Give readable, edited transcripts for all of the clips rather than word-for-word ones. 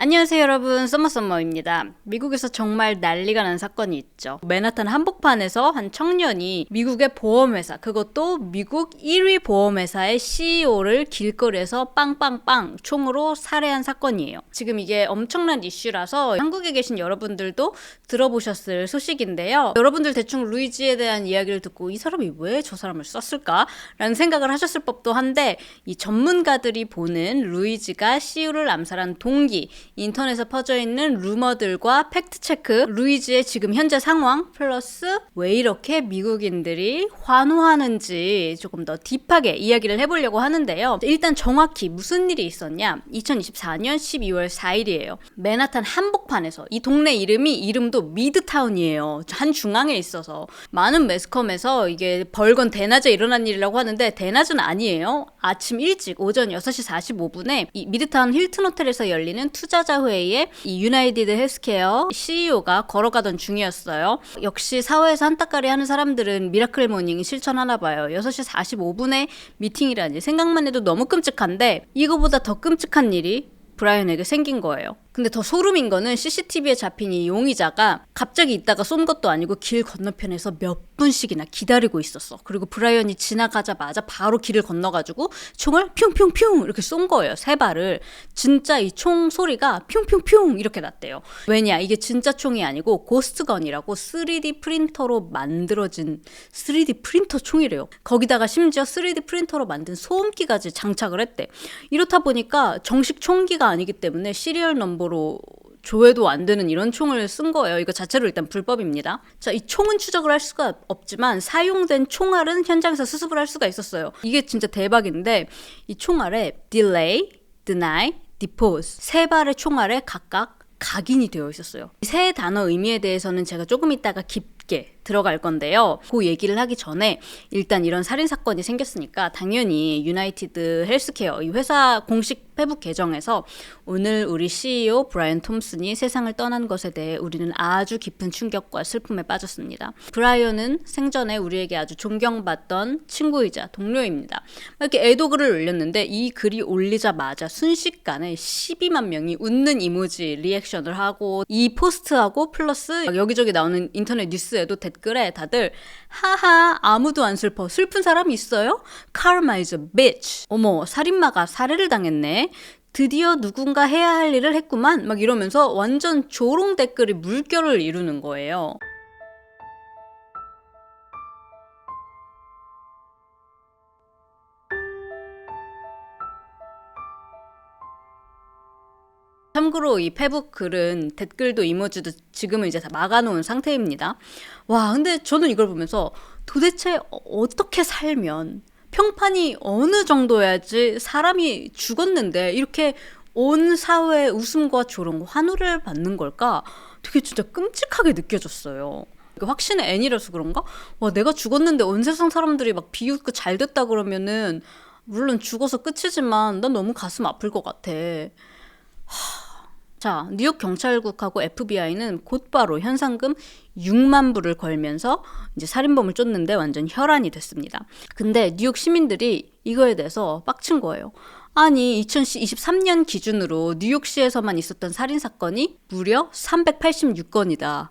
안녕하세요 여러분, 썸머썸머입니다. 미국에서 정말 난리가 난 사건이 있죠. 맨하탄 한복판에서 한 청년이 미국의 보험회사, 그것도 미국 1위 보험회사의 CEO를 길거리에서 빵빵빵 총으로 살해한 사건이에요. 지금 이게 엄청난 이슈라서 한국에 계신 여러분들도 들어보셨을 소식인데요. 여러분들 대충 루이지에 대한 이야기를 듣고 이 사람이 왜 저 사람을 썼을까? 라는 생각을 하셨을 법도 한데, 이 전문가들이 보는 루이지가 CEO를 암살한 동기, 인터넷에 퍼져있는 루머들과 팩트체크, 루이지의 지금 현재 상황, 플러스 왜 이렇게 미국인들이 환호하는지 조금 더 딥하게 이야기를 해보려고 하는데요. 일단 정확히 무슨 일이 있었냐? 2024년 12월 4일이에요. 맨하탄 한복판에서, 이 동네 이름도 미드타운이에요. 한 중앙에 있어서 많은 매스컴에서 이게 벌건 대낮에 일어난 일이라고 하는데 대낮은 아니에요. 아침 일찍 오전 6시 45분에 이 미드타운 힐튼 호텔에서 열리는 투자자 회의에 이 유나이티드 헬스케어 CEO가 걸어가던 중이었어요. 역시 사회에서 한따까리 하는 사람들은 미라클 모닝 실천하나 봐요. 6시 45분에 미팅이라니 생각만 해도 너무 끔찍한데, 이거보다 더 끔찍한 일이 브라이언에게 생긴 거예요. 근데 더 소름인 거는 CCTV에 잡힌 이 용의자가 갑자기 있다가 쏜 것도 아니고 길 건너편에서 몇 분씩이나 기다리고 있었어. 그리고 브라이언이 지나가자마자 바로 길을 건너가지고 총을 뿅뿅뿅 이렇게 쏜 거예요. 3발을. 진짜 이 총 소리가 뿅뿅뿅 이렇게 났대요. 왜냐? 이게 진짜 총이 아니고 고스트건이라고 3D 프린터로 만들어진 3D 프린터 총이래요. 거기다가 심지어 3D 프린터로 만든 소음기까지 장착을 했대. 이렇다 보니까 정식 총기가 아니기 때문에 시리얼 넘버로 조회도 안 되는 이런 총을 쓴 거예요. 이거 자체로 일단 불법입니다. 자, 이 총은 추적을 할 수가 없지만 사용된 총알은 현장에서 수습을 할 수가 있었어요. 이게 진짜 대박인데, 이 총알에 delay, deny, depose 3발의 총알에 각각 각인이 되어 있었어요. 이 세 단어 의미에 대해서는 제가 조금 이따가 깊게 들어갈 건데요. 그 얘기를 하기 전에 일단 이런 살인사건이 생겼으니까 당연히 유나이티드 헬스케어, 이 회사 공식 페북 계정에서 오늘 우리 CEO 브라이언 톰슨이 세상을 떠난 것에 대해 우리는 아주 깊은 충격과 슬픔에 빠졌습니다. 브라이언은 생전에 우리에게 아주 존경받던 친구이자 동료입니다. 이렇게 애도글을 올렸는데 이 글이 올리자마자 순식간에 12만 명이 웃는 이모지 리액션을 하고, 이 포스트하고 플러스 여기저기 나오는 인터넷 뉴스에도 댓글에 다들 하하 아무도 안 슬퍼, 슬픈 사람이 있어요? Karma is a bitch. 어머, 살인마가 살해를 당했네. 드디어 누군가 해야 할 일을 했구만. 막 이러면서 완전 조롱 댓글이 물결을 이루는 거예요. 참고로 이 페북 글은 댓글도 이모지도 지금은 이제 다 막아놓은 상태입니다. 와, 근데 저는 이걸 보면서 도대체 어떻게 살면, 평판이 어느 정도야지 사람이 죽었는데 이렇게 온 사회의 웃음과 조롱, 환호를 받는 걸까? 되게 진짜 끔찍하게 느껴졌어요. 확신의 N이라서 그런가? 와, 내가 죽었는데 온 세상 사람들이 막 비웃고 잘 됐다 그러면은 물론 죽어서 끝이지만 난 너무 가슴 아플 것 같아. 자, 뉴욕 경찰국하고 FBI는 곧바로 현상금 6만 불을 걸면서 이제 살인범을 쫓는데 완전 혈안이 됐습니다. 근데 뉴욕 시민들이 이거에 대해서 빡친 거예요. 아니, 2023년 기준으로 뉴욕시에서만 있었던 살인사건이 무려 386건이다.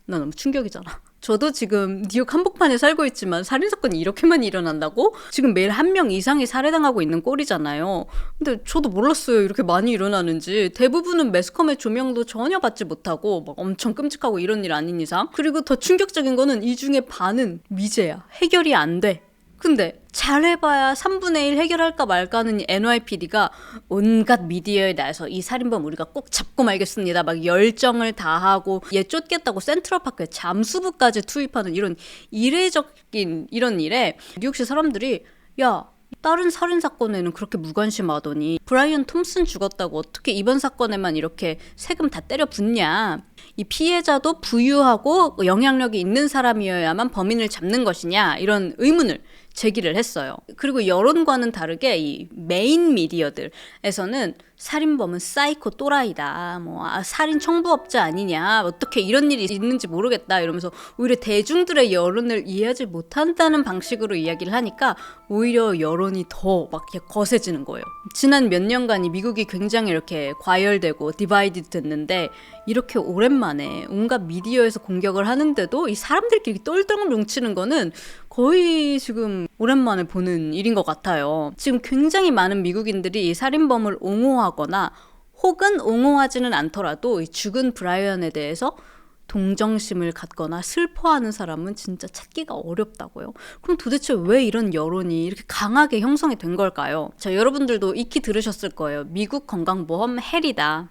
나 너무 충격이잖아. 저도 지금 뉴욕 한복판에 살고 있지만 살인사건이 이렇게 많이 일어난다고? 지금 매일 1명 이상이 살해당하고 있는 꼴이잖아요. 근데 저도 몰랐어요, 이렇게 많이 일어나는지. 대부분은 매스컴의 조명도 전혀 받지 못하고 막 엄청 끔찍하고 이런 일 아닌 이상. 그리고 더 충격적인 거는 이 중에 반은 미제야. 해결이 안 돼. 근데 잘해봐야 3분의 1 해결할까 말까 하는 NYPD가 온갖 미디어에 나서 이 살인범 우리가 꼭 잡고 말겠습니다. 막 열정을 다하고 얘 쫓겠다고 센트럴파크에 잠수부까지 투입하는 이런 이례적인 이런 일에 뉴욕시 사람들이, 야, 다른 살인사건에는 그렇게 무관심하더니 브라이언 톰슨 죽었다고 어떻게 이번 사건에만 이렇게 세금 다 때려 붓냐. 이 피해자도 부유하고 영향력이 있는 사람이어야만 범인을 잡는 것이냐, 이런 의문을 제기를 했어요. 그리고 여론과는 다르게 이 메인 미디어들에서는 살인범은 사이코 또라이다. 살인 청부업자 아니냐. 어떻게 이런 일이 있는지 모르겠다. 이러면서 오히려 대중들의 여론을 이해하지 못한다는 방식으로 이야기를 하니까 오히려 여론이 더 막 거세지는 거예요. 지난 몇 년간이 미국이 굉장히 이렇게 과열되고 디바이드 됐는데 이렇게 오랜만에 온갖 미디어에서 공격을 하는데도 이 사람들끼리 똘똘 뭉치는 거는 거의 지금 오랜만에 보는 일인 것 같아요. 지금 굉장히 많은 미국인들이 이 살인범을 옹호하거나 혹은 옹호하지는 않더라도 이 죽은 브라이언에 대해서 동정심을 갖거나 슬퍼하는 사람은 진짜 찾기가 어렵다고요. 그럼 도대체 왜 이런 여론이 이렇게 강하게 형성이 된 걸까요? 자, 여러분들도 익히 들으셨을 거예요. 미국 건강보험 헬이다.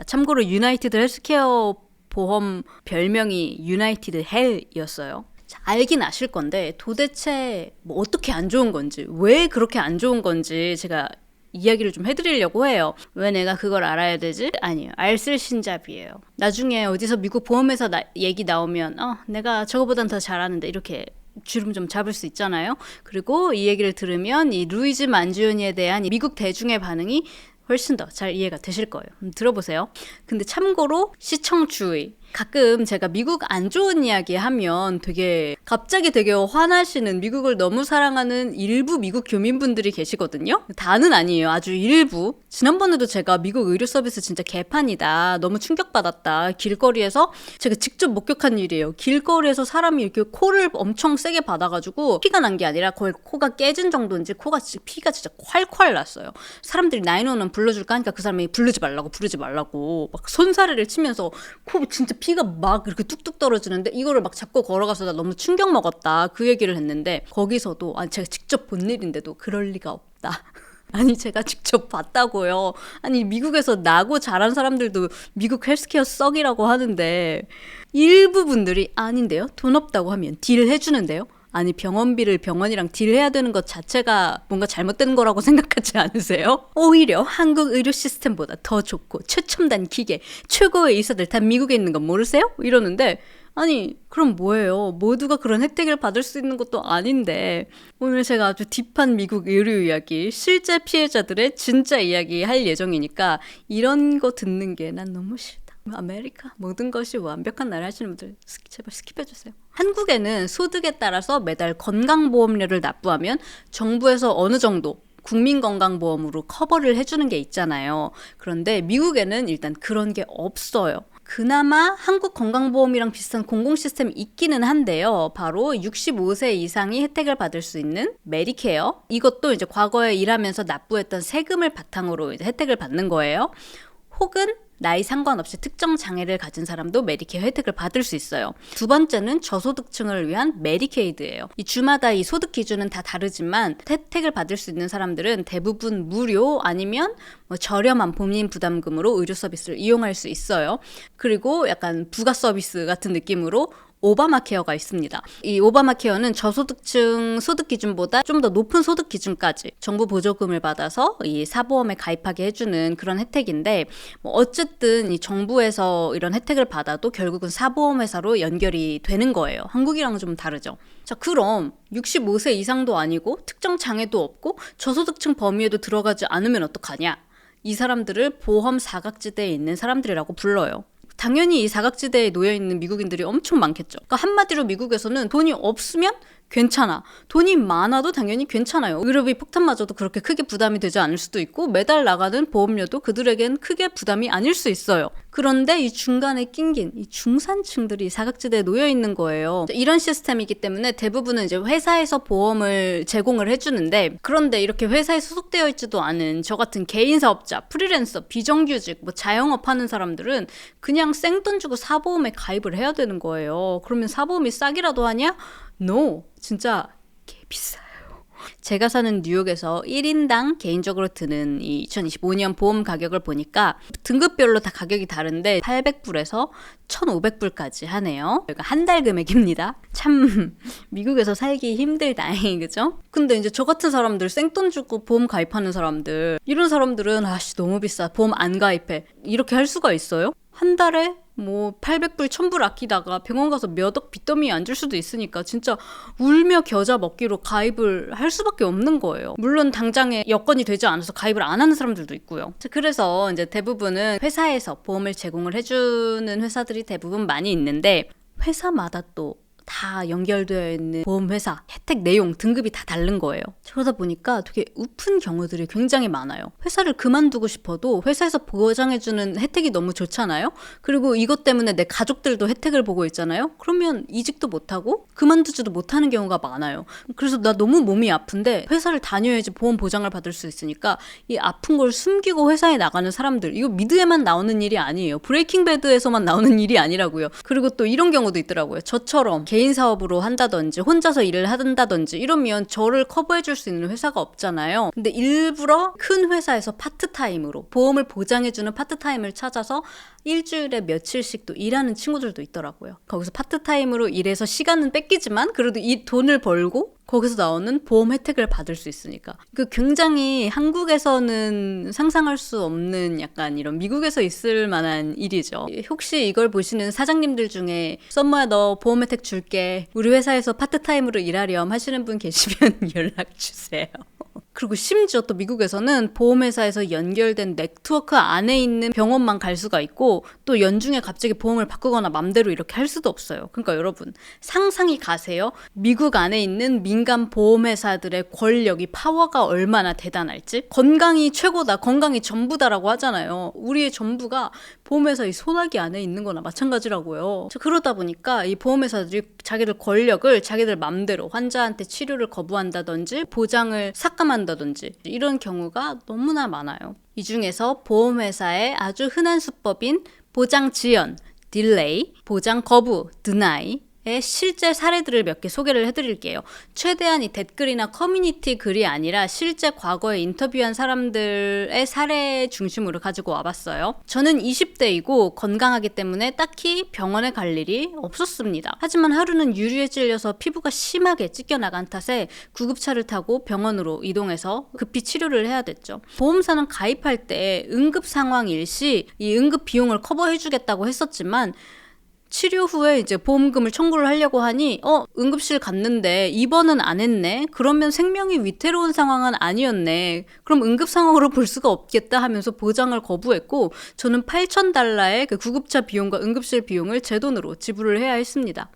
참고로 유나이티드 헬스케어 보험 별명이 유나이티드 헬이었어요. 알긴 아실 건데 도대체 어떻게 안 좋은 건지, 왜 그렇게 안 좋은 건지 제가 이야기를 좀 해드리려고 해요. 왜 내가 그걸 알아야 되지? 아니에요. 알쓸신잡이에요. 나중에 어디서 미국 보험회사 얘기 나오면 내가 저거보단 더 잘하는데 이렇게 주름 좀 잡을 수 있잖아요. 그리고 이 얘기를 들으면 이 루이즈 만주니에 대한 미국 대중의 반응이 훨씬 더 잘 이해가 되실 거예요. 들어보세요. 근데 참고로 시청 주의. 가끔 제가 미국 안 좋은 이야기 하면 갑자기 되게 화나시는 미국을 너무 사랑하는 일부 미국 교민분들이 계시거든요. 다는 아니에요. 아주 일부. 지난번에도 제가 미국 의료 서비스 진짜 개판이다. 너무 충격받았다. 길거리에서 제가 직접 목격한 일이에요. 길거리에서 사람이 이렇게 코를 엄청 세게 받아가지고 피가 난 게 아니라 거의 코가 깨진 정도인지 피가 진짜 콸콸 났어요. 사람들이 911 불러줄까 하니까 그 사람이 부르지 말라고 막 손사래를 치면서 코 진짜 피가 막 이렇게 뚝뚝 떨어지는데 이거를 막 잡고 걸어가서 나 너무 충격 먹었다. 그 얘기를 했는데 거기서도 제가 직접 본 일인데도 그럴 리가 없다. 아니 제가 직접 봤다고요. 아니 미국에서 나고 자란 사람들도 미국 헬스케어 썩이라고 하는데 일부 분들이 아닌데요. 돈 없다고 하면 딜을 해주는데요. 아니 병원비를 병원이랑 딜해야 되는 것 자체가 뭔가 잘못된 거라고 생각하지 않으세요? 오히려 한국 의료 시스템보다 더 좋고 최첨단 기계, 최고의 의사들 다 미국에 있는 건 모르세요? 이러는데 아니 그럼 뭐예요? 모두가 그런 혜택을 받을 수 있는 것도 아닌데 오늘 제가 아주 딥한 미국 의료 이야기, 실제 피해자들의 진짜 이야기 할 예정이니까 이런 거 듣는 게 난 너무 싫다. 아메리카 모든 것이 완벽한 나라 하시는 분들 제발 스킵해주세요. 한국에는 소득에 따라서 매달 건강보험료를 납부하면 정부에서 어느 정도 국민건강보험으로 커버를 해주는 게 있잖아요. 그런데 미국에는 일단 그런 게 없어요. 그나마 한국 건강보험이랑 비슷한 공공시스템이 있기는 한데요. 바로 65세 이상이 혜택을 받을 수 있는 메디케어. 이것도 이제 과거에 일하면서 납부했던 세금을 바탕으로 이제 혜택을 받는 거예요. 혹은 나이 상관없이 특정 장애를 가진 사람도 메디케어 혜택을 받을 수 있어요. 두 번째는 저소득층을 위한 메디케이드예요. 이 주마다 이 소득 기준은 다 다르지만 혜택을 받을 수 있는 사람들은 대부분 무료 아니면 저렴한 본인 부담금으로 의료 서비스를 이용할 수 있어요. 그리고 약간 부가 서비스 같은 느낌으로 오바마 케어가 있습니다. 이 오바마 케어는 저소득층 소득 기준보다 좀 더 높은 소득 기준까지 정부 보조금을 받아서 이 사보험에 가입하게 해주는 그런 혜택인데 어쨌든 이 정부에서 이런 혜택을 받아도 결국은 사보험 회사로 연결이 되는 거예요. 한국이랑은 좀 다르죠. 자, 그럼 65세 이상도 아니고 특정 장애도 없고 저소득층 범위에도 들어가지 않으면 어떡하냐? 이 사람들을 보험 사각지대에 있는 사람들이라고 불러요. 당연히 이 사각지대에 놓여있는 미국인들이 엄청 많겠죠. 그러니까 한마디로 미국에서는 돈이 없으면 괜찮아. 돈이 많아도 당연히 괜찮아요. 의료비 폭탄마저도 그렇게 크게 부담이 되지 않을 수도 있고 매달 나가는 보험료도 그들에겐 크게 부담이 아닐 수 있어요. 그런데 이 중간에 낑긴 이 중산층들이 사각지대에 놓여 있는 거예요. 이런 시스템이기 때문에 대부분은 이제 회사에서 보험을 제공을 해주는데 그런데 이렇게 회사에 소속되어 있지도 않은 저 같은 개인 사업자, 프리랜서, 비정규직, 자영업 하는 사람들은 그냥 생돈 주고 사보험에 가입을 해야 되는 거예요. 그러면 사보험이 싸기라도 하냐? No, 진짜 개 비싸요. 제가 사는 뉴욕에서 1인당 개인적으로 드는 이 2025년 보험 가격을 보니까 등급별로 다 가격이 다른데 800불에서 1,500불까지 하네요. 그러니까 한 달 금액입니다. 참 미국에서 살기 힘들다, 그죠? 근데 이제 저 같은 사람들 생돈 주고 보험 가입하는 사람들 이런 사람들은 아씨 너무 비싸 보험 안 가입해 이렇게 할 수가 있어요? 한 달에 뭐 800불, 1000불 아끼다가 병원 가서 몇 억 빚더미에 앉을 수도 있으니까 진짜 울며 겨자 먹기로 가입을 할 수밖에 없는 거예요. 물론 당장에 여건이 되지 않아서 가입을 안 하는 사람들도 있고요. 그래서 이제 대부분은 회사에서 보험을 제공을 해주는 회사들이 대부분 많이 있는데 회사마다 또 다 연결되어 있는 보험회사, 혜택 내용, 등급이 다 다른 거예요. 그러다 보니까 되게 우픈 경우들이 굉장히 많아요. 회사를 그만두고 싶어도 회사에서 보장해주는 혜택이 너무 좋잖아요. 그리고 이것 때문에 내 가족들도 혜택을 보고 있잖아요. 그러면 이직도 못하고 그만두지도 못하는 경우가 많아요. 그래서 나 너무 몸이 아픈데 회사를 다녀야지 보험 보장을 받을 수 있으니까 이 아픈 걸 숨기고 회사에 나가는 사람들, 이거 미드에만 나오는 일이 아니에요. 브레이킹 배드에서만 나오는 일이 아니라고요. 그리고 또 이런 경우도 있더라고요. 저처럼 개인 사업으로 한다든지 혼자서 일을 한다든지 이러면 저를 커버해 줄 수 있는 회사가 없잖아요. 근데 일부러 큰 회사에서 파트타임으로 보험을 보장해 주는 파트타임을 찾아서 일주일에 며칠씩 또 일하는 친구들도 있더라고요. 거기서 파트타임으로 일해서 시간은 뺏기지만 그래도 이 돈을 벌고 거기서 나오는 보험 혜택을 받을 수 있으니까. 그 굉장히 한국에서는 상상할 수 없는 약간 이런 미국에서 있을 만한 일이죠. 혹시 이걸 보시는 사장님들 중에 썸머야 너 보험 혜택 줄게. 우리 회사에서 파트타임으로 일하렴 하시는 분 계시면 연락 주세요. 그리고 심지어 또 미국에서는 보험회사에서 연결된 네트워크 안에 있는 병원만 갈 수가 있고 또 연중에 갑자기 보험을 바꾸거나 맘대로 이렇게 할 수도 없어요. 그러니까 여러분 상상이 가세요? 미국 안에 있는 민간 보험회사들의 권력이 파워가 얼마나 대단할지? 건강이 최고다, 건강이 전부다라고 하잖아요. 우리의 전부가 보험회사의 소나기 안에 있는 거나 마찬가지라고요. 그러다 보니까 이 보험회사들이 자기들 권력을 자기들 맘대로 환자한테 치료를 거부한다든지 보장을 삭감한다든지 이런 경우가 너무나 많아요. 이 중에서 보험회사의 아주 흔한 수법인 보장 지연, 딜레이, 보장 거부, deny 의 실제 사례들을 몇 개 소개를 해드릴게요. 최대한 이 댓글이나 커뮤니티 글이 아니라 실제 과거에 인터뷰한 사람들의 사례 중심으로 가지고 와봤어요. 저는 20대이고 건강하기 때문에 딱히 병원에 갈 일이 없었습니다. 하지만 하루는 유리에 찔려서 피부가 심하게 찢겨나간 탓에 구급차를 타고 병원으로 이동해서 급히 치료를 해야 됐죠. 보험사는 가입할 때 응급 상황 일시 이 응급 비용을 커버해주겠다고 했었지만 치료 후에 이제 보험금을 청구를 하려고 하니 응급실 갔는데 입원은 안 했네. 그러면 생명이 위태로운 상황은 아니었네. 그럼 응급 상황으로 볼 수가 없겠다 하면서 보장을 거부했고 저는 $8,000의 그 구급차 비용과 응급실 비용을 제 돈으로 지불을 해야 했습니다.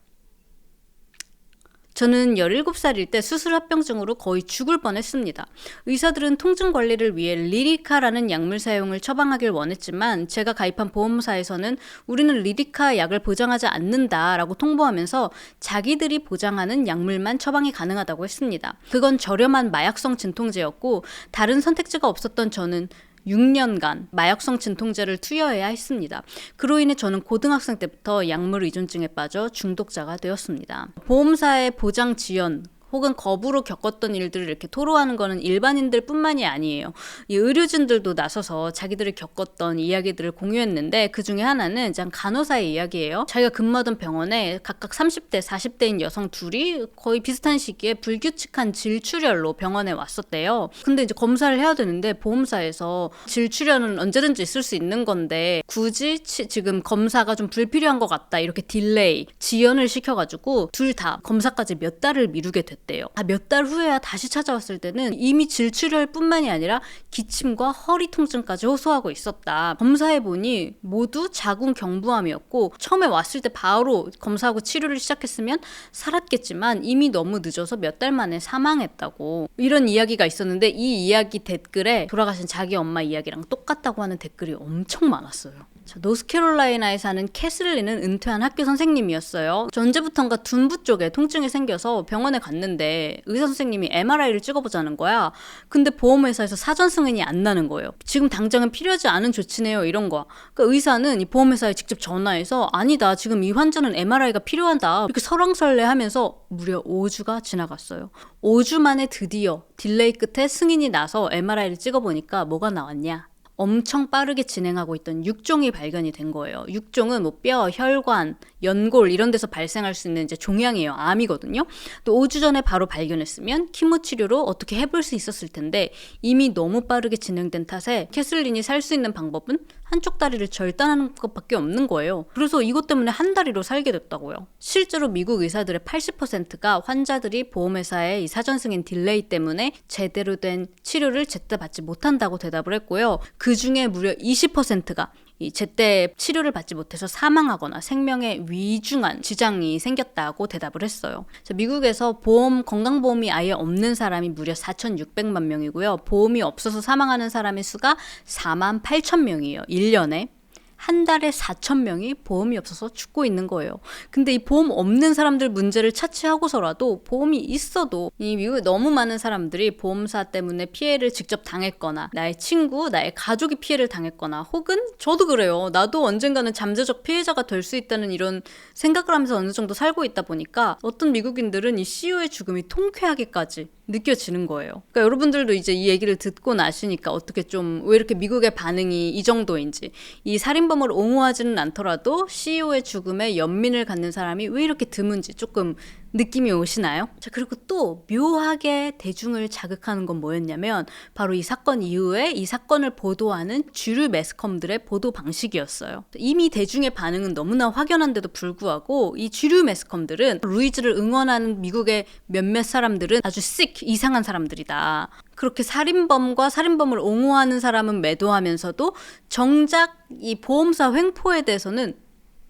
저는 17살일 때 수술 합병증으로 거의 죽을 뻔했습니다. 의사들은 통증 관리를 위해 리디카라는 약물 사용을 처방하길 원했지만 제가 가입한 보험사에서는 우리는 리디카 약을 보장하지 않는다라고 통보하면서 자기들이 보장하는 약물만 처방이 가능하다고 했습니다. 그건 저렴한 마약성 진통제였고 다른 선택지가 없었던 저는 6년간 마약성 진통제를 투여해야 했습니다. 그로 인해 저는 고등학생 때부터 약물 의존증에 빠져 중독자가 되었습니다. 보험사의 보장 지연 혹은 거부로 겪었던 일들을 이렇게 토로하는 거는 일반인들 뿐만이 아니에요. 이 의료진들도 나서서 자기들이 겪었던 이야기들을 공유했는데 그 중에 하나는 간호사의 이야기예요. 자기가 근무하던 병원에 각각 30대, 40대인 여성 둘이 거의 비슷한 시기에 불규칙한 질출혈로 병원에 왔었대요. 근데 이제 검사를 해야 되는데 보험사에서 질출혈은 언제든지 있을 수 있는 건데 굳이 지금 검사가 좀 불필요한 것 같다 이렇게 딜레이, 지연을 시켜가지고 둘 다 검사까지 몇 달을 미루게 됐대요. 몇 달 후에야 다시 찾아왔을 때는 이미 질출혈뿐만이 아니라 기침과 허리 통증까지 호소하고 있었다. 검사해보니 모두 자궁 경부암이었고 처음에 왔을 때 바로 검사하고 치료를 시작했으면 살았겠지만 이미 너무 늦어서 몇 달 만에 사망했다고 이런 이야기가 있었는데 이 이야기 댓글에 돌아가신 자기 엄마 이야기랑 똑같다고 하는 댓글이 엄청 많았어요. 노스캐롤라이나에 사는 캐슬리는 은퇴한 학교 선생님이었어요. 언제부턴가 둔부 쪽에 통증이 생겨서 병원에 갔는데 의사 선생님이 MRI를 찍어보자는 거야. 근데 보험회사에서 사전 승인이 안 나는 거예요. 지금 당장은 필요하지 않은 조치네요 이런 거야. 그러니까 의사는 이 보험회사에 직접 전화해서 아니다 지금 이 환자는 MRI가 필요하다 이렇게 설왕설래하면서 무려 5주가 지나갔어요. 5주 만에 드디어 딜레이 끝에 승인이 나서 MRI를 찍어보니까 뭐가 나왔냐? 엄청 빠르게 진행하고 있던 육종이 발견이 된 거예요. 육종은 뭐 뼈, 혈관, 연골 이런 데서 발생할 수 있는 이제 종양이에요. 암이거든요. 또 5주 전에 바로 발견했으면 키모 치료로 어떻게 해볼 수 있었을 텐데 이미 너무 빠르게 진행된 탓에 캐슬린이 살 수 있는 방법은 한쪽 다리를 절단하는 것밖에 없는 거예요. 그래서 이것 때문에 한 다리로 살게 됐다고요. 실제로 미국 의사들의 80%가 환자들이 보험회사의 이 사전 승인 딜레이 때문에 제대로 된 치료를 제때 받지 못한다고 대답을 했고요. 그 중에 무려 20%가 이 제때 치료를 받지 못해서 사망하거나 생명에 위중한 지장이 생겼다고 대답을 했어요. 미국에서 건강보험이 아예 없는 사람이 무려 4,600만 명이고요. 보험이 없어서 사망하는 사람의 수가 48,000명이에요. 1년에. 한 달에 4,000명이 보험이 없어서 죽고 있는 거예요. 근데 이 보험 없는 사람들 문제를 차치하고서라도 보험이 있어도 이 미국에 너무 많은 사람들이 보험사 때문에 피해를 직접 당했거나 나의 친구, 나의 가족이 피해를 당했거나 혹은 저도 그래요. 나도 언젠가는 잠재적 피해자가 될 수 있다는 이런 생각을 하면서 어느 정도 살고 있다 보니까 어떤 미국인들은 이 CEO의 죽음이 통쾌하게까지 느껴지는 거예요. 그러니까 여러분들도 이제 이 얘기를 듣고 나시니까 어떻게 좀 왜 이렇게 미국의 반응이 이 정도인지, 이 살인범을 옹호하지는 않더라도 CEO의 죽음에 연민을 갖는 사람이 왜 이렇게 드문지 조금 느낌이 오시나요? 자, 그리고 또 묘하게 대중을 자극하는 건 뭐였냐면 바로 이 사건 이후에 이 사건을 보도하는 주류 매스컴들의 보도 방식이었어요. 이미 대중의 반응은 너무나 확연한데도 불구하고 이 주류 매스컴들은 루이즈를 응원하는 미국의 몇몇 사람들은 아주 이상한 사람들이다. 그렇게 살인범과 살인범을 옹호하는 사람은 매도하면서도 정작 이 보험사 횡포에 대해서는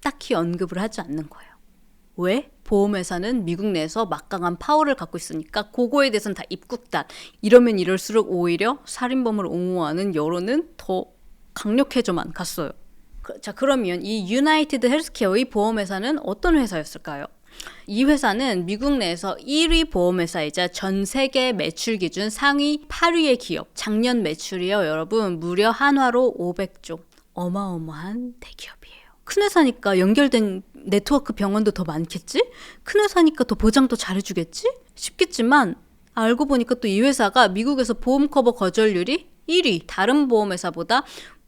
딱히 언급을 하지 않는 거예요. 왜? 보험회사는 미국 내에서 막강한 파워를 갖고 있으니까 그거에 대해서는 다 입국단. 이러면 이럴수록 오히려 살인범을 옹호하는 여론은 더 강력해져만 갔어요. 자, 그러면 이 유나이티드 헬스케어의 보험회사는 어떤 회사였을까요? 이 회사는 미국 내에서 1위 보험회사이자 전 세계 매출 기준 상위 8위의 기업. 작년 매출이요, 여러분, 무려 한화로 500조. 어마어마한 대기업이에요. 큰 회사니까 연결된 네트워크 병원도 더 많겠지? 큰 회사니까 더 보장도 잘해주겠지? 싶겠지만 알고 보니까 또 이 회사가 미국에서 보험 커버 거절률이 1위, 다른 보험회사보다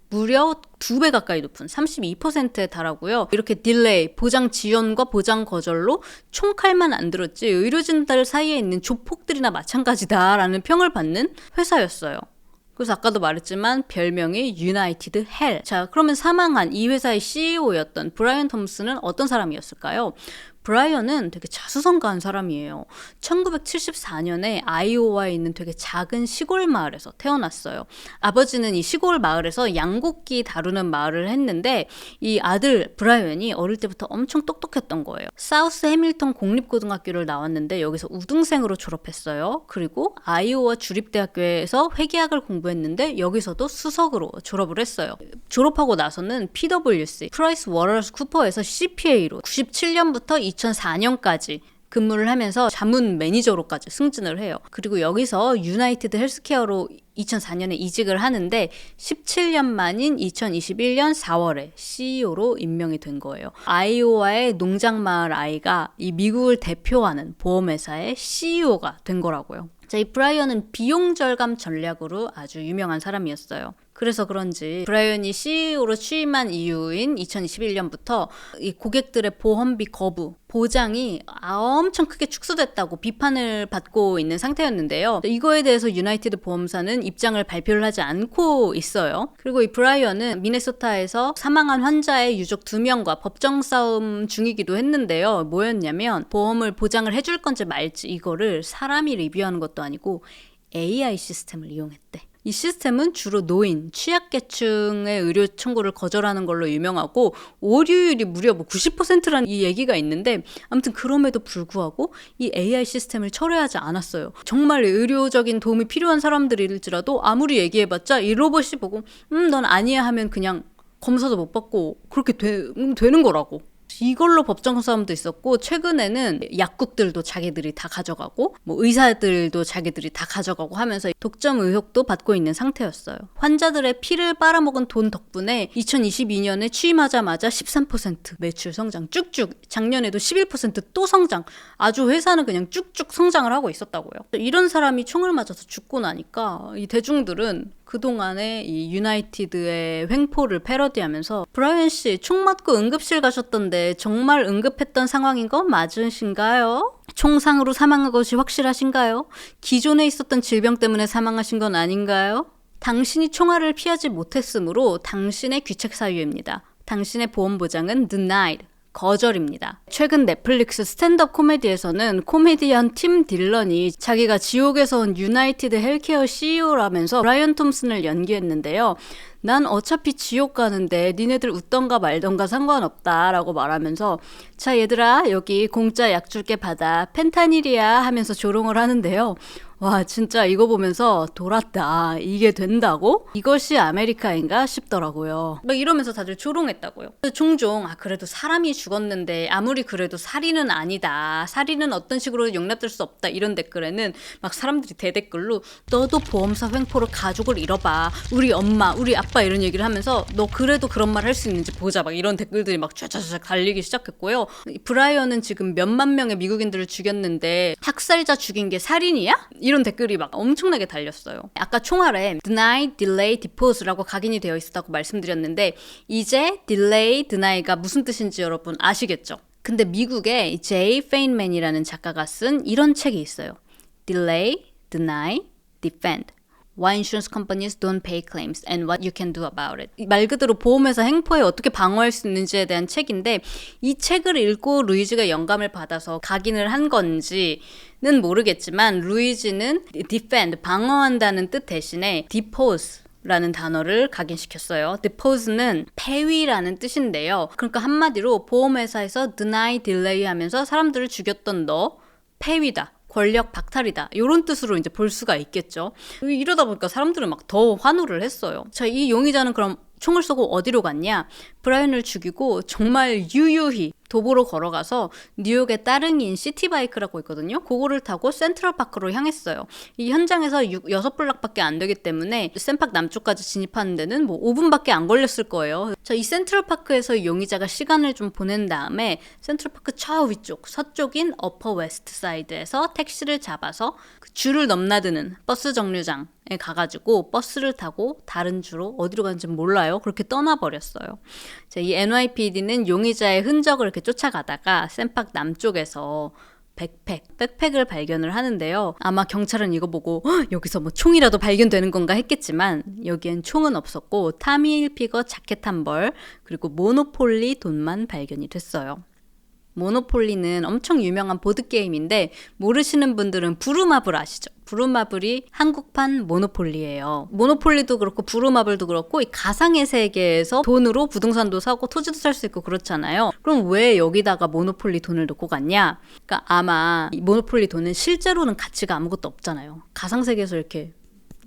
무려 2배 가까이 높은 32%에 달하고요. 이렇게 딜레이, 보장 지연과 보장 거절로 총칼만 안 들었지 의료진들 사이에 있는 조폭들이나 마찬가지다라는 평을 받는 회사였어요. 그래서 아까도 말했지만 별명이 유나이티드 헬. 자, 그러면 사망한 이 회사의 CEO였던 브라이언 톰슨은 어떤 사람이었을까요? 브라이언은 되게 자수성가한 사람이에요. 1974년에 아이오와에 있는 되게 작은 시골 마을에서 태어났어요. 아버지는 이 시골 마을에서 양곡기 다루는 마을을 했는데 이 아들 브라이언이 어릴 때부터 엄청 똑똑했던 거예요. 사우스 해밀턴 공립고등학교를 나왔는데 여기서 우등생으로 졸업했어요. 그리고 아이오와 주립대학교에서 회계학을 공부했는데 여기서도 수석으로 졸업을 했어요. 졸업하고 나서는 PwC, 프라이스 워터스 쿠퍼에서 CPA로 97년부터 2004년까지 근무를 하면서 자문 매니저로까지 승진을 해요. 그리고 여기서 유나이티드 헬스케어로 2004년에 이직을 하는데 17년 만인 2021년 4월에 CEO로 임명이 된 거예요. 아이오와의 농장마을 아이가 이 미국을 대표하는 보험회사의 CEO가 된 거라고요. 자, 이 브라이언은 비용 절감 전략으로 아주 유명한 사람이었어요. 그래서 그런지 브라이언이 CEO로 취임한 이후인 2021년부터 이 고객들의 보험비 거부, 보장이 엄청 크게 축소됐다고 비판을 받고 있는 상태였는데요. 이거에 대해서 유나이티드 보험사는 입장을 발표를 하지 않고 있어요. 그리고 이 브라이언은 미네소타에서 사망한 환자의 유족 2명과 법정 싸움 중이기도 했는데요. 뭐였냐면 보험을 보장을 해줄 건지 말지 이거를 사람이 리뷰하는 것도 아니고 AI 시스템을 이용했대. 이 시스템은 주로 노인, 취약계층의 의료 청구를 거절하는 걸로 유명하고 오류율이 무려 90%라는 이 얘기가 있는데 아무튼 그럼에도 불구하고 이 AI 시스템을 철회하지 않았어요. 정말 의료적인 도움이 필요한 사람들일지라도 아무리 얘기해봤자 이 로봇이 보고 넌 아니야 하면 그냥 검사도 못 받고 그렇게 되는 거라고. 이걸로 법정 싸움도 있었고 최근에는 약국들도 자기들이 다 가져가고 뭐 의사들도 자기들이 다 가져가고 하면서 독점 의혹도 받고 있는 상태였어요. 환자들의 피를 빨아먹은 돈 덕분에 2022년에 취임하자마자 13% 매출 성장 쭉쭉, 작년에도 11% 성장, 아주 회사는 그냥 쭉쭉 성장을 하고 있었다고요. 이런 사람이 총을 맞아서 죽고 나니까 이 대중들은 그동안에 이 유나이티드의 횡포를 패러디하면서 브라이언 씨 총 맞고 응급실 가셨던데 정말 응급했던 상황인 거 맞으신가요? 총상으로 사망한 것이 확실하신가요? 기존에 있었던 질병 때문에 사망하신 건 아닌가요? 당신이 총알을 피하지 못했으므로 당신의 귀책 사유입니다. 당신의 보험 보장은 denied. 거절입니다. 최근 넷플릭스 스탠드업 코미디에서는 코미디언 팀 딜런이 자기가 지옥에서 온 유나이티드 헬케어 CEO라면서 브라이언 톰슨을 연기했는데요. 난 어차피 지옥 가는데 니네들 웃던가 말던가 상관없다 라고 말하면서 자 얘들아 여기 공짜 약 줄게 받아 펜타닐이야 하면서 조롱을 하는데요. 와 진짜 이거 보면서 돌았다. 이게 된다고? 이것이 아메리카인가 싶더라고요. 막 이러면서 다들 조롱했다고요. 종종 그래도 사람이 죽었는데 아무리 그래도 살인은 아니다. 살인은 어떤 식으로 용납될 수 없다. 이런 댓글에는 막 사람들이 대댓글로 너도 보험사 횡포로 가족을 잃어봐. 우리 엄마 우리 아빠 이런 얘기를 하면서 너 그래도 그런 말 할 수 있는지 보자. 막 이런 댓글들이 막 쫙쫙쫙 달리기 시작했고요. 브라이언은 지금 몇만 명의 미국인들을 죽였는데 학살자 죽인 게 살인이야? 이런 댓글이 막 엄청나게 달렸어요. 아까 총알에 deny, delay, depose라고 각인이 되어 있었다고 말씀드렸는데 이제 delay, deny가 무슨 뜻인지 여러분 아시겠죠? 근데 미국에 J. Feynman이라는 작가가 쓴 이런 책이 있어요. Delay, deny, defend. Why insurance companies don't pay claims and what you can do about it. 말 그대로 보험회사 행포에 어떻게 방어할 수 있는지에 대한 책인데 이 책을 읽고 루이지가 영감을 받아서 각인을 한 건지는 모르겠지만 루이지는 defend, 방어한다는 뜻 대신에 depose 라는 단어를 각인시켰어요. depose는 폐위라는 뜻인데요. 그러니까 한마디로 보험회사에서 deny, delay 하면서 사람들을 죽였던 너 폐위다. 권력 박탈이다. 이런 뜻으로 이제 볼 수가 있겠죠. 이러다 보니까 사람들은 막 더 환호를 했어요. 자, 이 용의자는 그럼 총을 쏘고 어디로 갔냐? 브라이언을 죽이고 정말 유유히 도보로 걸어가서 뉴욕의 따릉이인 시티바이크라고 있거든요. 그거를 타고 센트럴파크로 향했어요. 이 현장에서 6블락밖에 안 되기 때문에 샌팍 남쪽까지 진입하는 데는 뭐 5분밖에 안 걸렸을 거예요. 자, 이 센트럴파크에서 용의자가 시간을 좀 보낸 다음에 센트럴파크 저 위쪽 서쪽인 어퍼 웨스트 사이드에서 택시를 잡아서 그 줄을 넘나드는 버스 정류장에 가가지고 버스를 타고 다른 주로 어디로 가는지 몰라요. 그렇게 떠나버렸어요. 자, 이 NYPD는 용의자의 흔적을 이렇게 쫓아가다가 샌팍 남쪽에서 백팩을 발견을 하는데요. 아마 경찰은 이거 보고 여기서 뭐 총이라도 발견되는 건가 했겠지만 여기엔 총은 없었고 타미 힐피거 자켓 한 벌 그리고 모노폴리 돈만 발견이 됐어요. 모노폴리는 엄청 유명한 보드게임인데 모르시는 분들은 부루마블 아시죠? 부루마블이 한국판 모노폴리예요. 모노폴리도 그렇고 부루마블도 그렇고 이 가상의 세계에서 돈으로 부동산도 사고 토지도 살 수 있고 그렇잖아요. 그럼 왜 여기다가 모노폴리 돈을 넣고 갔냐? 그러니까 아마 이 모노폴리 돈은 실제로는 가치가 아무것도 없잖아요. 가상세계에서 이렇게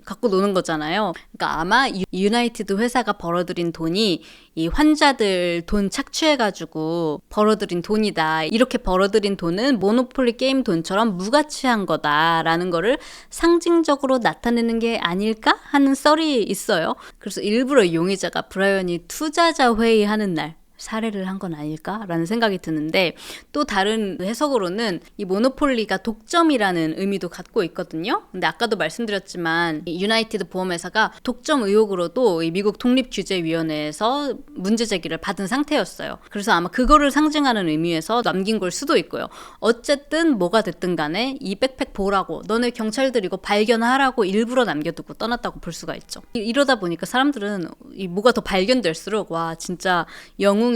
갖고 노는 거잖아요. 그러니까 아마 유나이티드 회사가 벌어들인 돈이 이 환자들 돈 착취해가지고 벌어들인 돈이다. 이렇게 벌어들인 돈은 모노폴리 게임 돈처럼 무가치한 거다라는 거를 상징적으로 나타내는 게 아닐까 하는 썰이 있어요. 그래서 일부러 용의자가 브라이언이 투자자 회의하는 날 살해를 한 건 아닐까라는 생각이 드는데 또 다른 해석으로는 이 모노폴리가 독점이라는 의미도 갖고 있거든요. 근데 아까도 말씀드렸지만 이 유나이티드 보험회사가 독점 의혹으로도 이 미국 독립규제위원회에서 문제 제기를 받은 상태였어요. 그래서 아마 그거를 상징하는 의미에서 남긴 걸 수도 있고요. 어쨌든 뭐가 됐든 간에 이 백팩 보라고 너네 경찰들 이거 발견하라고 일부러 남겨두고 떠났다고 볼 수가 있죠. 이러다 보니까 사람들은 이 뭐가 더 발견될수록 와 진짜 영웅이다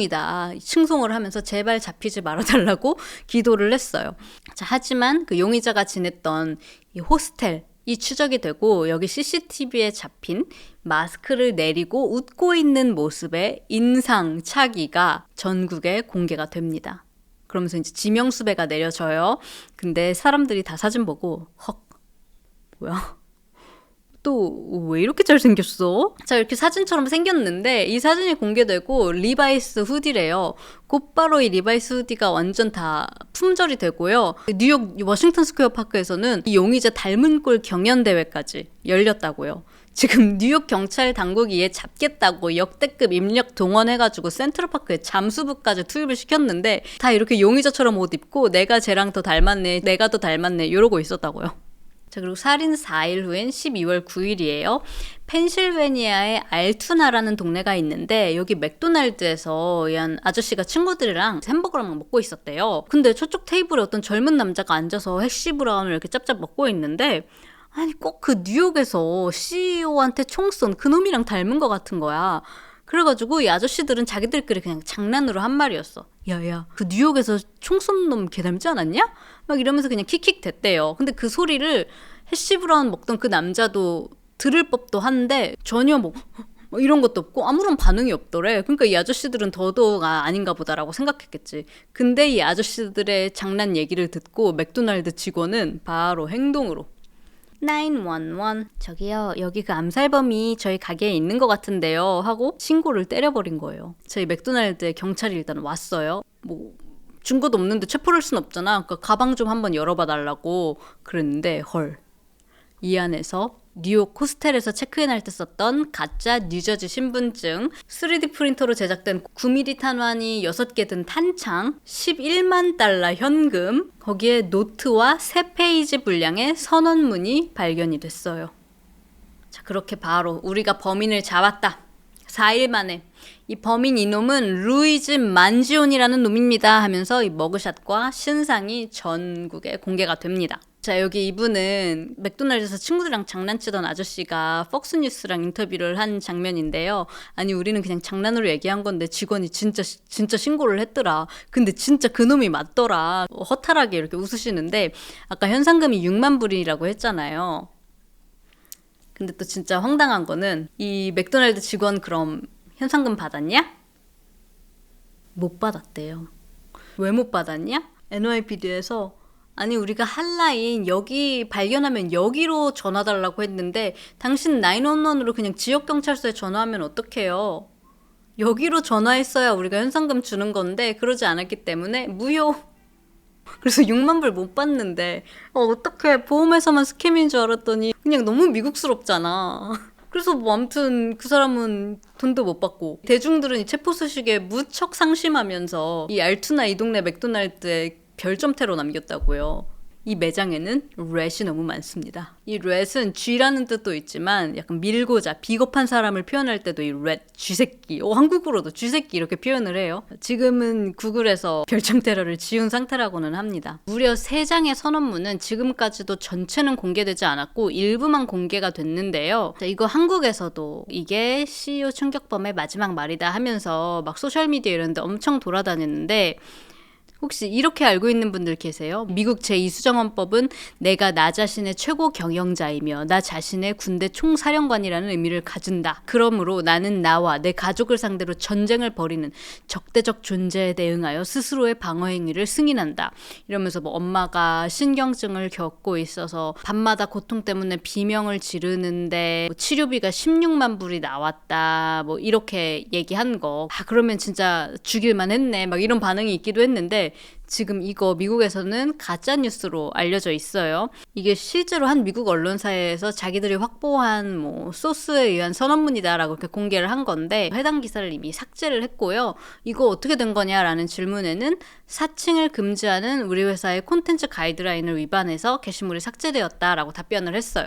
칭송을 하면서 제발 잡히지 말아달라고 기도를 했어요. 자, 하지만 그 용의자가 지냈던 이 호스텔 이 추적이 되고 여기 CCTV에 잡힌 마스크를 내리고 웃고 있는 모습의 인상착의가 전국에 공개가 됩니다. 그러면서 이제 지명수배가 내려져요. 근데 사람들이 다 사진 보고 헉 뭐야? 또 왜 이렇게 잘생겼어? 자, 이렇게 사진처럼 생겼는데 이 사진이 공개되고 리바이스 후디래요. 곧바로 이 리바이스 후디가 완전 다 품절이 되고요. 뉴욕 워싱턴 스퀘어 파크에서는 이 용의자 닮은 꼴 경연대회까지 열렸다고요. 지금 뉴욕 경찰 당국이 얘 잡겠다고 역대급 인력 동원해가지고 센트럴파크에 잠수부까지 투입을 시켰는데 다 이렇게 용의자처럼 옷 입고 내가 쟤랑 더 닮았네, 내가 더 닮았네 이러고 있었다고요. 자, 그리고 살인 4일 후엔 12월 9일이에요. 펜실베니아의 알투나라는 동네가 있는데 여기 맥도날드에서 한 아저씨가 친구들이랑 햄버거를 막 먹고 있었대요. 근데 저쪽 테이블에 어떤 젊은 남자가 앉아서 해시 브라운을 이렇게 짭짭 먹고 있는데 아니 꼭 그 뉴욕에서 CEO한테 총 쏜 그놈이랑 닮은 것 같은 거야. 그래가지고 이 아저씨들은 자기들끼리 그냥 장난으로 한 말이었어. 야야, 그 뉴욕에서 총 쏜 놈 걔 닮지 않았냐? 막 이러면서 그냥 킥킥 됐대요. 근데 그 소리를 해시 브라운 먹던 그 남자도 들을 법도 한데 전혀 뭐 이런 것도 없고 아무런 반응이 없더래. 그러니까 이 아저씨들은 더더욱 아닌가 보다라고 생각했겠지. 근데 이 아저씨들의 장난 얘기를 듣고 맥도날드 직원은 바로 행동으로 911 저기요, 여기 그 암살범이 저희 가게에 있는 것 같은데요 하고 신고를 때려버린 거예요. 저희 맥도날드에 경찰이 일단 왔어요. 뭐 증거도 없는데 체포를 순 없잖아. 그러니까 가방 좀 한번 열어봐 달라고 그랬는데 헐, 이 안에서 뉴욕 호스텔에서 체크인할 때 썼던 가짜 뉴저지 신분증, 3D 프린터로 제작된 9mm 탄환이 6개 든 탄창, 11만 달러 현금, 거기에 노트와 3페이지 분량의 선언문이 발견이 됐어요. 자, 그렇게 바로 우리가 범인을 잡았다. 4일 만에 이 범인 이놈은 루이즈 만지온이라는 놈입니다 하면서 이 머그샷과 신상이 전국에 공개가 됩니다. 자, 여기 이분은 맥도날드에서 친구들이랑 장난치던 아저씨가 폭스뉴스랑 인터뷰를 한 장면인데요. 아니 우리는 그냥 장난으로 얘기한 건데 직원이 진짜 신고를 했더라. 근데 진짜 그놈이 맞더라. 허탈하게 이렇게 웃으시는데 아까 현상금이 6만 불이라고 했잖아요. 근데 또 진짜 황당한 거는 이 맥도날드 직원 그럼 현상금 받았냐? 못 받았대요. 왜 못 받았냐? NYPD에서 아니 우리가 한라인 여기 발견하면 여기로 전화 달라고 했는데 당신 911으로 그냥 지역경찰서에 전화하면 어떡해요? 여기로 전화했어야 우리가 현상금 주는 건데 그러지 않았기 때문에 무효. 그래서 6만 불 못 받는데 어떡해, 보험회사만 스캠인 줄 알았더니 그냥 너무 미국스럽잖아. 그래서 뭐 아무튼 그 사람은 돈도 못 받고 대중들은 이 체포 소식에 무척 상심하면서 이 알투나 이 동네 맥도날드에 별점태로 남겼다고요. 이 매장에는 렛이 너무 많습니다. 이 렛은 쥐라는 뜻도 있지만 약간 밀고자 비겁한 사람을 표현할 때도 이 렛, 쥐새끼, 한국어로도 쥐새끼 이렇게 표현을 해요. 지금은 구글에서 별점 테러를 지운 상태라고는 합니다. 무려 3장의 선언문은 지금까지도 전체는 공개되지 않았고 일부만 공개가 됐는데요. 자, 이거 한국에서도 이게 CEO 충격범의 마지막 말이다 하면서 막 소셜미디어 이런 데 엄청 돌아다녔는데 혹시 이렇게 알고 있는 분들 계세요? 미국 제2수정헌법은 내가 나 자신의 최고 경영자이며 나 자신의 군대 총사령관이라는 의미를 가진다. 그러므로 나는 나와 내 가족을 상대로 전쟁을 벌이는 적대적 존재에 대응하여 스스로의 방어 행위를 승인한다. 이러면서 뭐 엄마가 신경증을 겪고 있어서 밤마다 고통 때문에 비명을 지르는데 뭐 치료비가 16만 불이 나왔다. 뭐 이렇게 얘기한 거. 그러면 진짜 죽일만 했네. 막 이런 반응이 있기도 했는데 지금 이거 미국에서는 가짜 뉴스로 알려져 있어요. 이게 실제로 한 미국 언론사에서 자기들이 확보한 뭐 소스에 의한 선언문이다라고 이렇게 공개를 한 건데 해당 기사를 이미 삭제를 했고요. 이거 어떻게 된 거냐라는 질문에는 사칭을 금지하는 우리 회사의 콘텐츠 가이드라인을 위반해서 게시물이 삭제되었다라고 답변을 했어요.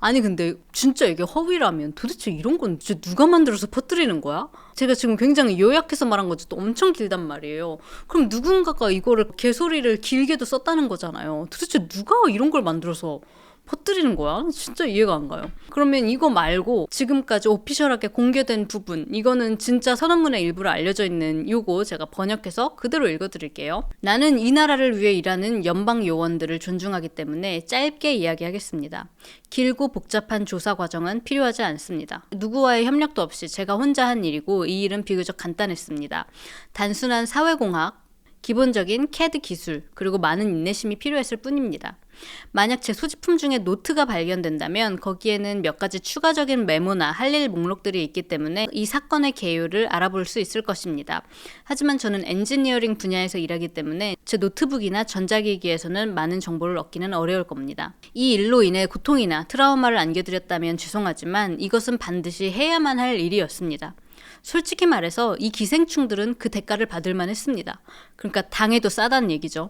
아니 근데 진짜 이게 허위라면 도대체 이런 건 진짜 누가 만들어서 퍼뜨리는 거야? 제가 지금 굉장히 요약해서 말한 거지 또 엄청 길단 말이에요. 그럼 누군가가 이거를 개소리를 길게도 썼다는 거잖아요. 도대체 누가 이런 걸 만들어서 퍼뜨리는 거야? 진짜 이해가 안 가요. 그러면 이거 말고 지금까지 오피셜하게 공개된 부분, 이거는 진짜 선언문의 일부로 알려져 있는 요거 제가 번역해서 그대로 읽어드릴게요. 나는 이 나라를 위해 일하는 연방 요원들을 존중하기 때문에 짧게 이야기하겠습니다. 길고 복잡한 조사 과정은 필요하지 않습니다. 누구와의 협력도 없이 제가 혼자 한 일이고 이 일은 비교적 간단했습니다. 단순한 사회공학, 기본적인 CAD 기술, 그리고 많은 인내심이 필요했을 뿐입니다. 만약 제 소지품 중에 노트가 발견된다면 거기에는 몇 가지 추가적인 메모나 할 일 목록들이 있기 때문에 이 사건의 개요를 알아볼 수 있을 것입니다. 하지만 저는 엔지니어링 분야에서 일하기 때문에 제 노트북이나 전자기기에서는 많은 정보를 얻기는 어려울 겁니다. 이 일로 인해 고통이나 트라우마를 안겨드렸다면 죄송하지만 이것은 반드시 해야만 할 일이었습니다. 솔직히 말해서 이 기생충들은 그 대가를 받을 만했습니다. 그러니까 당해도 싸다는 얘기죠.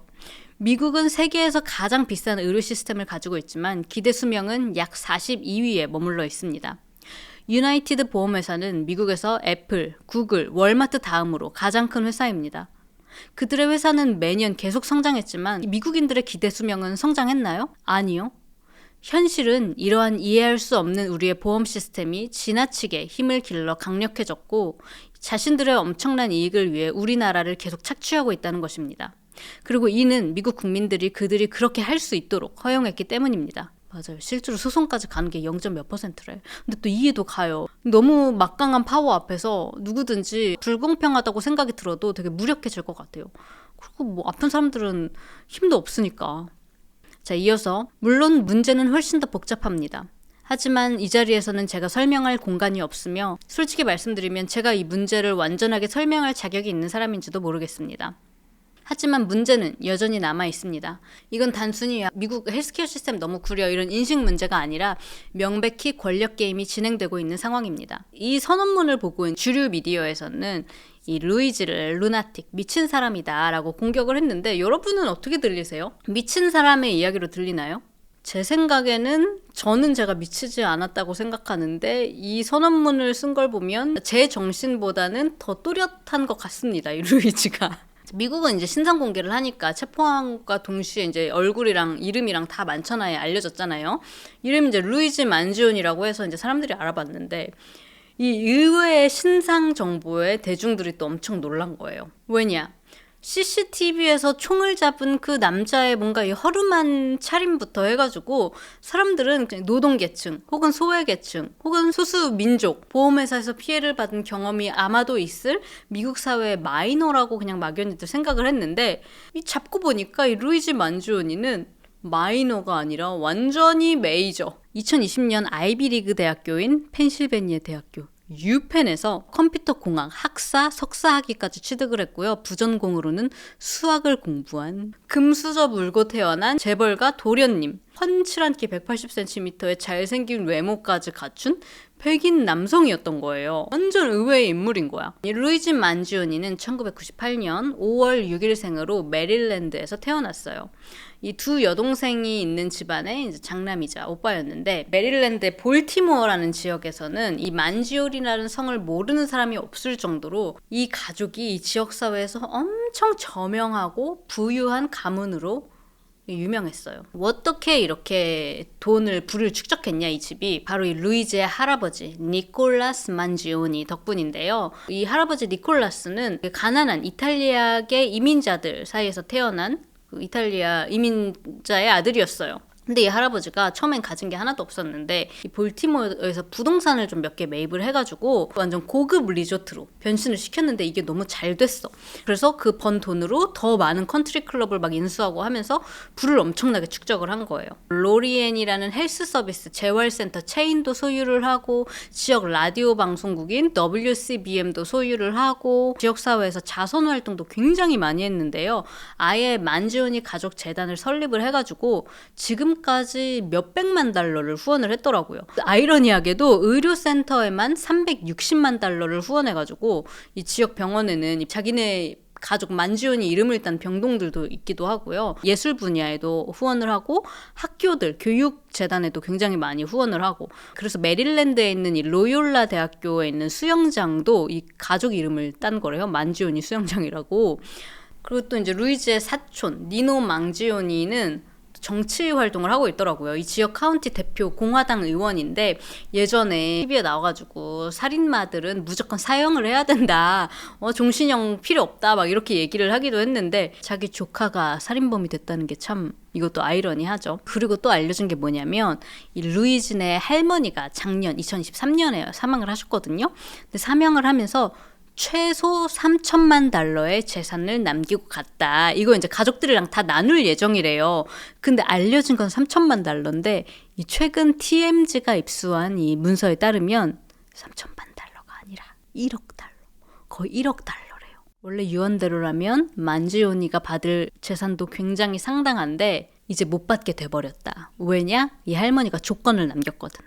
미국은 세계에서 가장 비싼 의료 시스템을 가지고 있지만 기대 수명은 약 42위에 머물러 있습니다. 유나이티드 보험회사는 미국에서 애플, 구글, 월마트 다음으로 가장 큰 회사입니다. 그들의 회사는 매년 계속 성장했지만 미국인들의 기대 수명은 성장했나요? 아니요. 현실은 이러한 이해할 수 없는 우리의 보험 시스템이 지나치게 힘을 길러 강력해졌고 자신들의 엄청난 이익을 위해 우리나라를 계속 착취하고 있다는 것입니다. 그리고 이는 미국 국민들이 그들이 그렇게 할 수 있도록 허용했기 때문입니다. 맞아요. 실제로 소송까지 가는 게 0. 몇 %래. 근데 또 이해도 가요. 너무 막강한 파워 앞에서 누구든지 불공평하다고 생각이 들어도 되게 무력해질 것 같아요. 그리고 뭐 아픈 사람들은 힘도 없으니까. 자, 이어서 물론 문제는 훨씬 더 복잡합니다. 하지만 이 자리에서는 제가 설명할 공간이 없으며 솔직히 말씀드리면 제가 이 문제를 완전하게 설명할 자격이 있는 사람인지도 모르겠습니다. 하지만 문제는 여전히 남아 있습니다. 이건 단순히 미국 헬스케어 시스템 너무 구려 이런 인식 문제가 아니라 명백히 권력 게임이 진행되고 있는 상황입니다. 이 선언문을 보고 있는 주류 미디어에서는 이 루이지를 루나틱, 미친 사람이다 라고 공격을 했는데 여러분은 어떻게 들리세요? 미친 사람의 이야기로 들리나요? 제 생각에는 저는 제가 미치지 않았다고 생각하는데 이 선언문을 쓴 걸 보면 제 정신보다는 더 또렷한 것 같습니다. 이 루이지가. 미국은 이제 신상 공개를 하니까 체포함과 동시에 이제 얼굴이랑 이름이랑 다 만천하에 알려졌잖아요. 이름이 이제 루이지 만지온이라고 해서 이제 사람들이 알아봤는데 이 의외의 신상 정보에 대중들이 또 엄청 놀란 거예요. 왜냐? CCTV에서 총을 잡은 그 남자의 뭔가 이 허름한 차림부터 해가지고 사람들은 그냥 노동계층 혹은 소외계층 혹은 소수민족 보험회사에서 피해를 받은 경험이 아마도 있을 미국 사회의 마이너라고 그냥 막연히들 생각을 했는데 이 잡고 보니까 이 루이지 만주오니는 마이너가 아니라 완전히 메이저. 2020년 아이비리그 대학교인 펜실베니아 대학교 유펜에서 컴퓨터 공학 학사, 석사 학위까지 취득을 했고요. 부전공으로는 수학을 공부한 금수저 물고 태어난 재벌가 도련님, 훤칠한 키 180cm의 잘생긴 외모까지 갖춘 백인 남성이었던 거예요. 완전 의외의 인물인 거야. 이 루이지 만지오니는 1998년 5월 6일생으로 메릴랜드에서 태어났어요. 이 두 여동생이 있는 집안의 이제 장남이자 오빠였는데 메릴랜드의 볼티모어라는 지역에서는 이 만지올이라는 성을 모르는 사람이 없을 정도로 이 가족이 이 지역사회에서 엄청 저명하고 부유한 가문으로 유명했어요. 어떻게 이렇게 부를 축적했냐 이 집이 바로 이 루이지의 할아버지 니콜라스 만지오니 덕분인데요. 이 할아버지 니콜라스는 가난한 이탈리아계 이민자들 사이에서 태어난 그 이탈리아 이민자의 아들이었어요. 근데 이 할아버지가 처음엔 가진 게 하나도 없었는데 이 볼티모어에서 부동산을 좀 몇 개 매입을 해가지고 완전 고급 리조트로 변신을 시켰는데 이게 너무 잘 됐어. 그래서 그 번 돈으로 더 많은 컨트리 클럽을 막 인수하고 하면서 부를 엄청나게 축적을 한 거예요. 로리엔이라는 헬스 서비스 재활센터 체인도 소유를 하고 지역 라디오 방송국인 WCBM도 소유를 하고 지역사회에서 자선활동도 굉장히 많이 했는데요. 아예 만지오니 가족 재단을 설립을 해가지고 지금까지 몇백만 달러를 후원을 했더라고요. 아이러니하게도 의료센터에만 360만 달러를 후원해가지고 이 지역 병원에는 자기네 가족 만지온이 이름을 딴 병동들도 있기도 하고요. 예술 분야에도 후원을 하고 학교들, 교육재단에도 굉장히 많이 후원을 하고 그래서 메릴랜드에 있는 이 로욜라 대학교에 있는 수영장도 이 가족 이름을 딴 거래요. 만지오니 수영장이라고. 그리고 또 이제 루이지의 사촌 니노 망지오니는 정치 활동을 하고 있더라고요. 이 지역 카운티 대표 공화당 의원인데 예전에 TV에 나와가지고 살인마들은 무조건 사형을 해야 된다. 종신형 필요 없다. 막 이렇게 얘기를 하기도 했는데 자기 조카가 살인범이 됐다는 게 참 이것도 아이러니하죠. 그리고 또 알려준 게 뭐냐면 이 루이진의 할머니가 작년 2023년에 사망을 하셨거든요. 근데 사명을 하면서 최소 3천만 달러의 재산을 남기고 갔다. 이거 이제 가족들이랑 다 나눌 예정이래요. 근데 알려진 건 3천만 달러인데 이 최근 TMZ가 입수한 이 문서에 따르면 3천만 달러가 아니라 1억 달러. 거의 1억 달러래요. 원래 유언대로라면 만지오니가 받을 재산도 굉장히 상당한데 이제 못 받게 돼버렸다. 왜냐? 이 할머니가 조건을 남겼거든.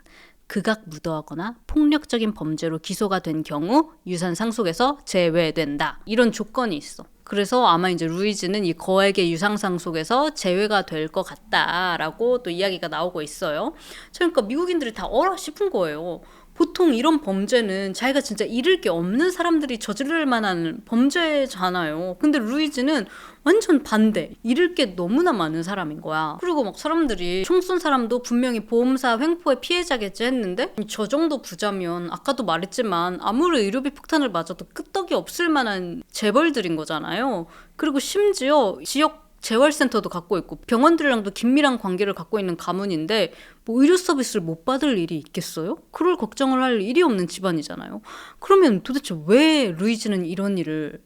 극악 무도하거나 폭력적인 범죄로 기소가 된 경우 유산 상속에서 제외된다. 이런 조건이 있어. 그래서 아마 이제 루이지는 이 거액의 유상 상속에서 제외가 될 것 같다라고 또 이야기가 나오고 있어요. 그러니까 미국인들이 다 어라 싶은 거예요. 보통 이런 범죄는 자기가 진짜 잃을 게 없는 사람들이 저지를 만한 범죄잖아요. 근데 루이즈는 완전 반대. 잃을 게 너무나 많은 사람인 거야. 그리고 막 사람들이 총 쏜 사람도 분명히 보험사 횡포의 피해자겠지 했는데 저 정도 부자면 아까도 말했지만 아무리 의료비 폭탄을 맞아도 끄떡이 없을 만한 재벌들인 거잖아요. 그리고 심지어 지역 재활센터도 갖고 있고 병원들이랑도 긴밀한 관계를 갖고 있는 가문인데 뭐 의료 서비스를 못 받을 일이 있겠어요? 그럴 걱정을 할 일이 없는 집안이잖아요. 그러면 도대체 왜 루이즈는 이런 일을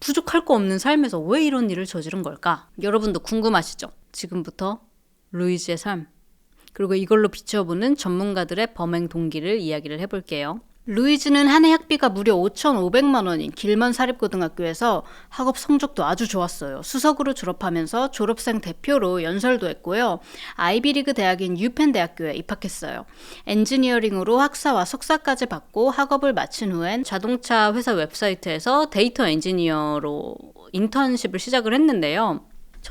부족할 거 없는 삶에서 왜 이런 일을 저지른 걸까? 여러분도 궁금하시죠? 지금부터 루이즈의 삶 그리고 이걸로 비춰보는 전문가들의 범행 동기를 이야기를 해볼게요. 루이즈는 한 해 학비가 무려 5,500만 원인 길먼 사립고등학교에서 학업 성적도 아주 좋았어요. 수석으로 졸업하면서 졸업생 대표로 연설도 했고요. 아이비리그 대학인 유펜 대학교에 입학했어요. 엔지니어링으로 학사와 석사까지 받고 학업을 마친 후엔 자동차 회사 웹사이트에서 데이터 엔지니어로 인턴십을 시작을 했는데요.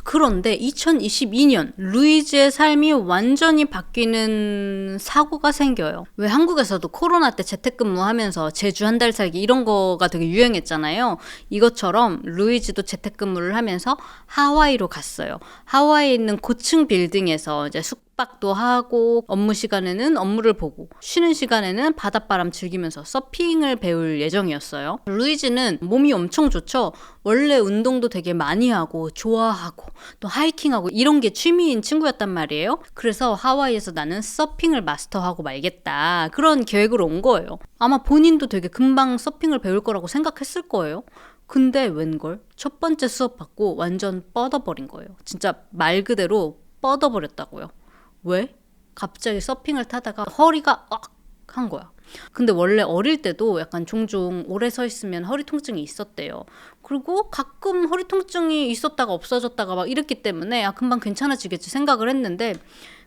그런데 2022년 루이즈의 삶이 완전히 바뀌는 사고가 생겨요. 왜 한국에서도 코로나 때 재택근무하면서 제주 한 달 살기 이런 거가 되게 유행했잖아요. 이것처럼 루이즈도 재택근무를 하면서 하와이로 갔어요. 하와이에 있는 고층 빌딩에서 이제 숙박도 하고 업무 시간에는 업무를 보고 쉬는 시간에는 바닷바람 즐기면서 서핑을 배울 예정이었어요. 루이즈는 몸이 엄청 좋죠. 원래 운동도 되게 많이 하고 좋아하고 또 하이킹하고 이런 게 취미인 친구였단 말이에요. 그래서 하와이에서 나는 서핑을 마스터하고 말겠다 그런 계획으로 온 거예요. 아마 본인도 되게 금방 서핑을 배울 거라고 생각했을 거예요. 근데 웬걸 첫 번째 수업 받고 완전 뻗어버린 거예요. 진짜 말 그대로 뻗어버렸다고요. 왜? 갑자기 서핑을 타다가 허리가 한 거야. 근데 원래 어릴 때도 약간 종종 오래 서 있으면 허리 통증이 있었대요. 그리고 가끔 허리 통증이 있었다가 없어졌다가 막 이랬기 때문에 금방 괜찮아지겠지 생각을 했는데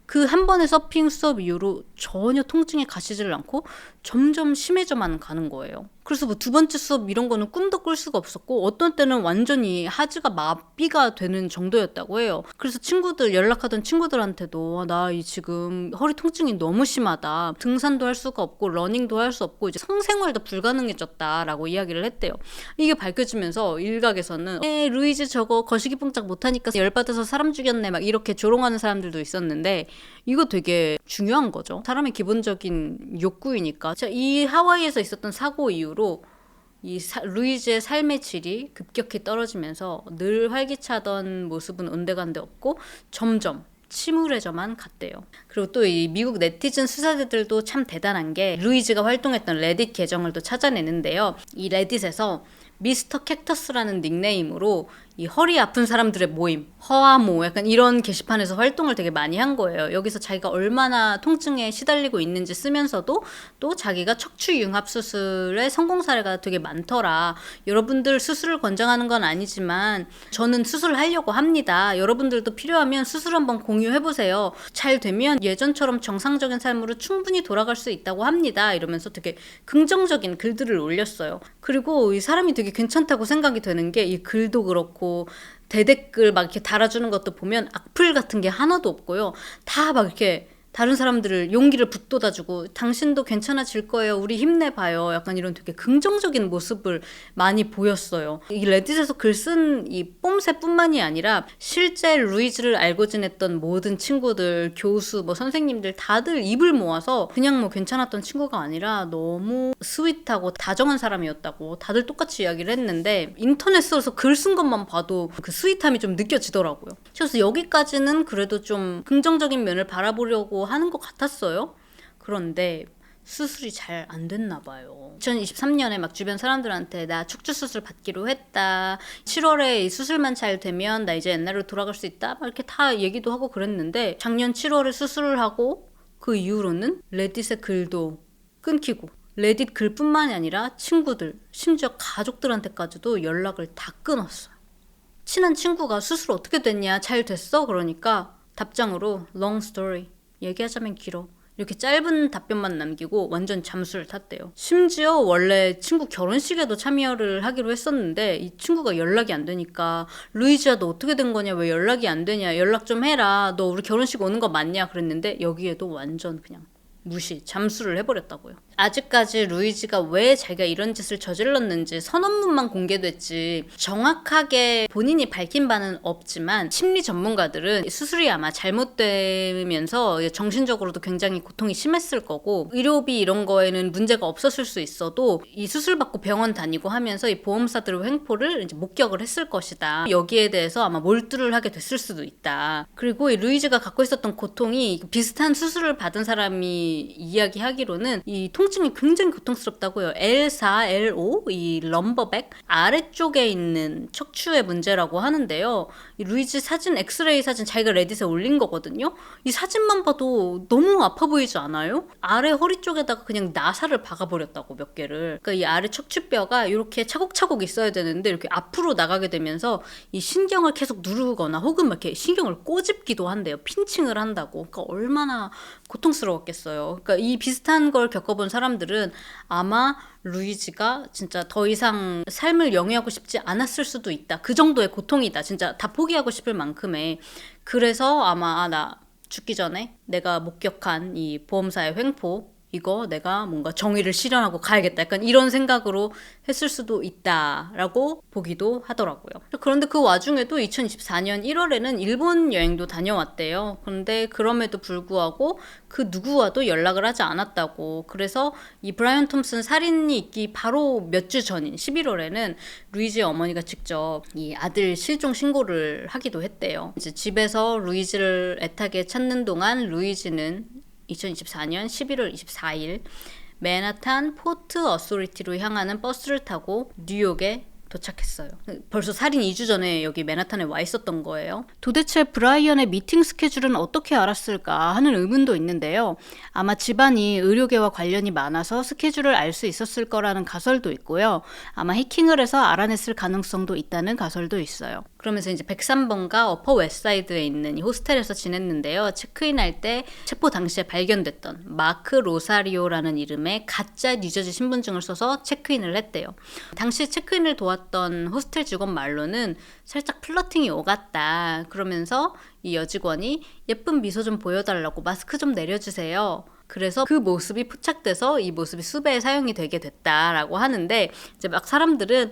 그 한 번의 서핑 수업 이후로 전혀 통증이 가시질 않고 점점 심해져만 가는 거예요. 그래서 뭐 두 번째 수업 이런 거는 꿈도 꿀 수가 없었고 어떤 때는 완전히 하지가 마비가 되는 정도였다고 해요. 그래서 연락하던 친구들한테도 나 지금 허리 통증이 너무 심하다. 등산도 할 수가 없고 러닝도 할 수 없고 이제 성생활도 불가능해졌다라고 이야기를 했대요. 이게 밝혀지면서 일각에서는 루이즈 저거 거시기 뽕짝 못하니까 열받아서 사람 죽였네 막 이렇게 조롱하는 사람들도 있었는데 이거 되게 중요한 거죠. 사람의 기본적인 욕구이니까. 자, 이 하와이에서 있었던 사고 이후로 루이즈의 삶의 질이 급격히 떨어지면서 늘 활기차던 모습은 온데간데 없고 점점 침울해져만 갔대요. 그리고 또 이 미국 네티즌 수사대들도 참 대단한 게 루이즈가 활동했던 레딧 계정을 또 찾아내는데요. 이 레딧에서 미스터 캡터스라는 닉네임으로 이 허리 아픈 사람들의 모임, 허아모 약간 이런 게시판에서 활동을 되게 많이 한 거예요. 여기서 자기가 얼마나 통증에 시달리고 있는지 쓰면서도 또 자기가 척추융합 수술의 성공 사례가 되게 많더라. 여러분들 수술을 권장하는 건 아니지만 저는 수술을 하려고 합니다. 여러분들도 필요하면 수술 한번 공유해보세요. 잘 되면 예전처럼 정상적인 삶으로 충분히 돌아갈 수 있다고 합니다. 이러면서 되게 긍정적인 글들을 올렸어요. 그리고 이 사람이 되게 괜찮다고 생각이 되는 게 이 글도 그렇고 대댓글 막 이렇게 달아주는 것도 보면 악플 같은 게 하나도 없고요. 다 막 이렇게 다른 사람들을 용기를 북돋아주고 당신도 괜찮아질 거예요. 우리 힘내봐요. 약간 이런 되게 긍정적인 모습을 많이 보였어요. 이 레딧에서 글 쓴 이 뽐새뿐만이 아니라 실제 루이즈를 알고 지냈던 모든 친구들, 교수, 뭐 선생님들 다들 입을 모아서 그냥 뭐 괜찮았던 친구가 아니라 너무 스윗하고 다정한 사람이었다고 다들 똑같이 이야기를 했는데 인터넷에서 글 쓴 것만 봐도 그 스윗함이 좀 느껴지더라고요. 그래서 여기까지는 그래도 좀 긍정적인 면을 바라보려고 하는 것 같았어요. 그런데 수술이 잘 안 됐나 봐요. 2023년에 막 주변 사람들한테 나 척추 수술 받기로 했다. 7월에 이 수술만 잘 되면 나 이제 옛날로 돌아갈 수 있다. 막 이렇게 다 얘기도 하고 그랬는데 작년 7월에 수술을 하고 그 이후로는 레딧의 글도 끊기고 레딧 글뿐만이 아니라 친구들, 심지어 가족들한테까지도 연락을 다 끊었어요. 친한 친구가 수술 어떻게 됐냐? 잘 됐어? 그러니까 답장으로 long story. 얘기하자면 길어. 이렇게 짧은 답변만 남기고 완전 잠수를 탔대요. 심지어 원래 친구 결혼식에도 참여를 하기로 했었는데 이 친구가 연락이 안 되니까 루이즈야 너 어떻게 된 거냐? 왜 연락이 안 되냐? 연락 좀 해라. 너 우리 결혼식 오는 거 맞냐? 그랬는데 여기에도 완전 그냥 무시, 잠수를 해버렸다고요. 아직까지 루이지가 왜 자기가 이런 짓을 저질렀는지 선언문만 공개됐지 정확하게 본인이 밝힌 바는 없지만 심리 전문가들은 수술이 아마 잘못되면서 정신적으로도 굉장히 고통이 심했을 거고 의료비 이런 거에는 문제가 없었을 수 있어도 이 수술 받고 병원 다니고 하면서 이 보험사들의 횡포를 이제 목격을 했을 것이다. 여기에 대해서 아마 몰두를 하게 됐을 수도 있다. 그리고 이 루이지가 갖고 있었던 고통이 비슷한 수술을 받은 사람이 이야기하기로는 이 통증이 굉장히 고통스럽다고요. L4, L5 이 럼버백 아래쪽에 있는 척추의 문제라고 하는데요. 이 루이지 사진 엑스레이 사진 자기가 레딧에 올린 거거든요. 이 사진만 봐도 너무 아파 보이지 않아요? 아래 허리 쪽에다가 그냥 나사를 박아버렸다고 몇 개를. 그러니까 이 아래 척추뼈가 이렇게 차곡차곡 있어야 되는데 이렇게 앞으로 나가게 되면서 이 신경을 계속 누르거나 혹은 막 이렇게 신경을 꼬집기도 한대요. 핀칭을 한다고. 그러니까 얼마나 고통스러웠겠어요. 그러니까 이 비슷한 걸 겪어본 사람들은 아마 루이지가 진짜 더 이상 삶을 영위하고 싶지 않았을 수도 있다. 그 정도의 고통이다. 진짜 다 포기하고 싶을 만큼의. 그래서 아마 나 죽기 전에 내가 목격한 이 보험사의 횡포 이거 내가 뭔가 정의를 실현하고 가야겠다. 약간 이런 생각으로 했을 수도 있다라고 보기도 하더라고요. 그런데 그 와중에도 2024년 1월에는 일본 여행도 다녀왔대요. 그런데 그럼에도 불구하고 그 누구와도 연락을 하지 않았다고. 그래서 이 브라이언 톰슨 살인이 있기 바로 몇 주 전인 11월에는 루이지의 어머니가 직접 이 아들 실종 신고를 하기도 했대요. 이제 집에서 루이지를 애타게 찾는 동안 루이지는 2024년 11월 24일 맨하탄 포트 어소리티로 향하는 버스를 타고 뉴욕에 도착했어요. 벌써 살인 2주 전에 여기 맨하탄에 와 있었던 거예요. 도대체 브라이언의 미팅 스케줄은 어떻게 알았을까 하는 의문도 있는데요. 아마 집안이 의료계와 관련이 많아서 스케줄을 알 수 있었을 거라는 가설도 있고요. 아마 해킹을 해서 알아냈을 가능성도 있다는 가설도 있어요. 그러면서 이제 103번가 어퍼 웨스트사이드에 있는 이 호스텔에서 지냈는데요. 체크인할 때 체포 당시에 발견됐던 마크 로사리오라는 이름의 가짜 뉴저지 신분증을 써서 체크인을 했대요. 당시 체크인을 도왔던 호스텔 직원 말로는 살짝 플러팅이 오갔다. 그러면서 이 여직원이 예쁜 미소 좀 보여달라고 마스크 좀 내려주세요. 그래서 그 모습이 포착돼서 이 모습이 수배에 사용이 되게 됐다라고 하는데 이제 막 사람들은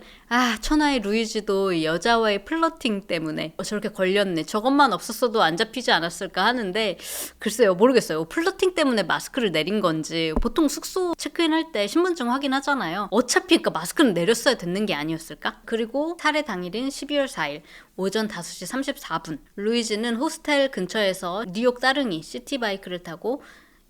천하의 루이지도 이 여자와의 플러팅 때문에 저렇게 걸렸네. 저것만 없었어도 안 잡히지 않았을까 하는데 글쎄요 모르겠어요. 플러팅 때문에 마스크를 내린 건지 보통 숙소 체크인할 때 신분증 확인하잖아요. 어차피 그러니까 마스크는 내렸어야 됐는 게 아니었을까? 그리고 살해 당일인 12월 4일 오전 5시 34분 루이지는 호스텔 근처에서 뉴욕 따릉이 시티바이크를 타고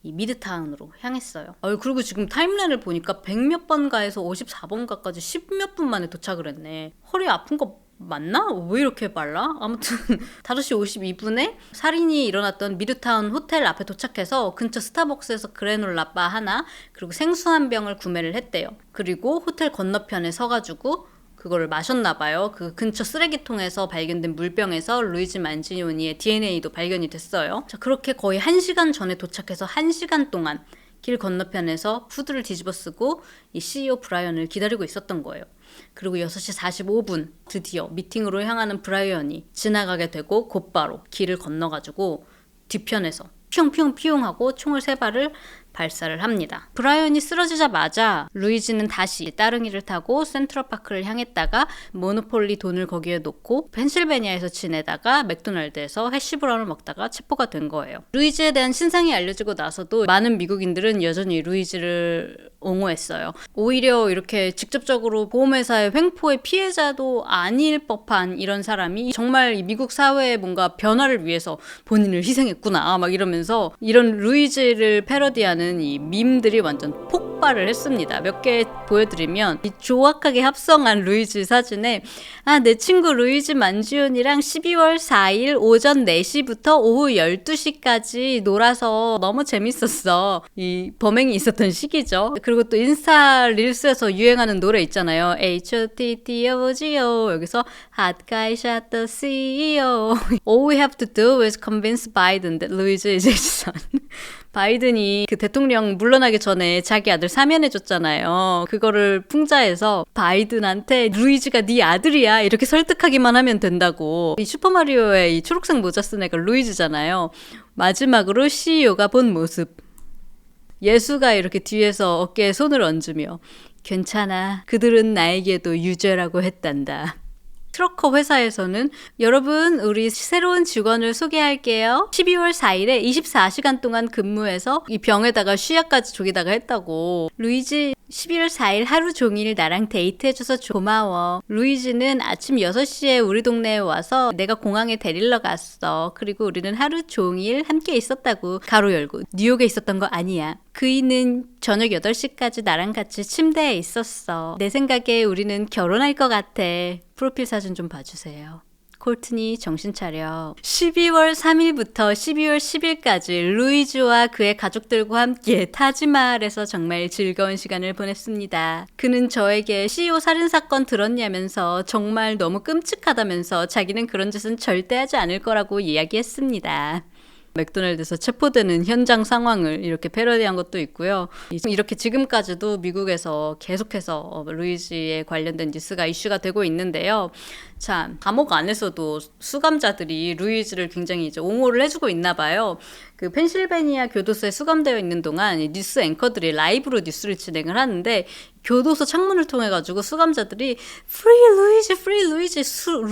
이 미드타운으로 향했어요. 그리고 지금 타임라인을 보니까 100몇 번가에서 54번가까지 10몇 분 만에 도착을 했네. 허리 아픈 거 맞나? 왜 이렇게 빨라? 아무튼 5시 52분에 살인이 일어났던 미드타운 호텔 앞에 도착해서 근처 스타벅스에서 그래놀라 바 하나 그리고 생수 한 병을 구매를 했대요. 그리고 호텔 건너편에 서가지고 그거를 마셨나 봐요. 그 근처 쓰레기통에서 발견된 물병에서 루이지 만지오니의 DNA도 발견이 됐어요. 자, 그렇게 거의 1시간 전에 도착해서 1시간 동안 길 건너편에서 후드를 뒤집어 쓰고 이 CEO 브라이언을 기다리고 있었던 거예요. 그리고 6시 45분 드디어 미팅으로 향하는 브라이언이 지나가게 되고 곧바로 길을 건너가지고 뒤편에서 피용피용 하고 총을 3발을 발사를 합니다. 브라이언이 쓰러지자마자 루이지는 다시 따릉이를 타고 센트럴파크를 향했다가 모노폴리 돈을 거기에 놓고 펜실베니아에서 지내다가 맥도날드에서 해시브라운을 먹다가 체포가 된 거예요. 루이지에 대한 신상이 알려지고 나서도 많은 미국인들은 여전히 루이지를 옹호했어요. 오히려 이렇게 직접적으로 보험회사의 횡포의 피해자도 아닐 법한 이런 사람이 정말 이 미국 사회의 뭔가 변화를 위해서 본인을 희생했구나 막 이러면서 이런 루이지를 패러디하는 이 밈들이 완전 폭발을 했습니다. 몇 개 보여드리면 이 조악하게 합성한 루이지 사진에 내 친구 루이지 만지온이랑 12월 4일 오전 4시부터 오후 12시까지 놀아서 너무 재밌었어. 이 범행이 있었던 시기죠. 그리고 또 인스타 릴스에서 유행하는 노래 있잖아요. HOTTOGO 여기서 Hot guy shot the CEO All we have to do is convince Biden that Luigi is his son. 바이든이 그 대통령 물러나기 전에 자기 아들 사면해줬잖아요. 그거를 풍자해서 바이든한테 루이지가 네 아들이야 이렇게 설득하기만 하면 된다고. 이 슈퍼마리오의 이 초록색 모자 쓴 애가 루이지잖아요. 마지막으로 CEO가 본 모습. 예수가 이렇게 뒤에서 어깨에 손을 얹으며 괜찮아. 그들은 나에게도 유죄라고 했단다. 트러커 회사에서는 여러분 우리 새로운 직원을 소개할게요. 12월 4일에 24시간 동안 근무해서 이 병에다가 쉬약까지 조기다가 했다고. 루이즈 12월 4일 하루 종일 나랑 데이트해줘서 고마워. 루이즈는 아침 6시에 우리 동네에 와서 내가 공항에 데리러 갔어. 그리고 우리는 하루 종일 함께 있었다고. 가로 열고. 뉴욕에 있었던 거 아니야. 그이는 저녁 8시까지 나랑 같이 침대에 있었어. 내 생각에 우리는 결혼할 것 같아. 프로필 사진 좀 봐주세요. 콜트니 정신 차려. 12월 3일부터 12월 10일까지 루이즈와 그의 가족들과 함께 타지마할에서 정말 즐거운 시간을 보냈습니다. 그는 저에게 CEO 살인사건 들었냐면서 정말 너무 끔찍하다면서 자기는 그런 짓은 절대 하지 않을 거라고 이야기했습니다. 맥도날드에서 체포되는 현장 상황을 이렇게 패러디한 것도 있고요. 이렇게 지금까지도 미국에서 계속해서 루이즈에 관련된 뉴스가 이슈가 되고 있는데요. 자, 감옥 안에서도 수감자들이 루이즈를 굉장히 이제 옹호를 해주고 있나 봐요. 그 펜실베니아 교도소에 수감되어 있는 동안 뉴스 앵커들이 라이브로 뉴스를 진행을 하는데 교도소 창문을 통해 가지고 수감자들이 Free Luigi, Free Luigi,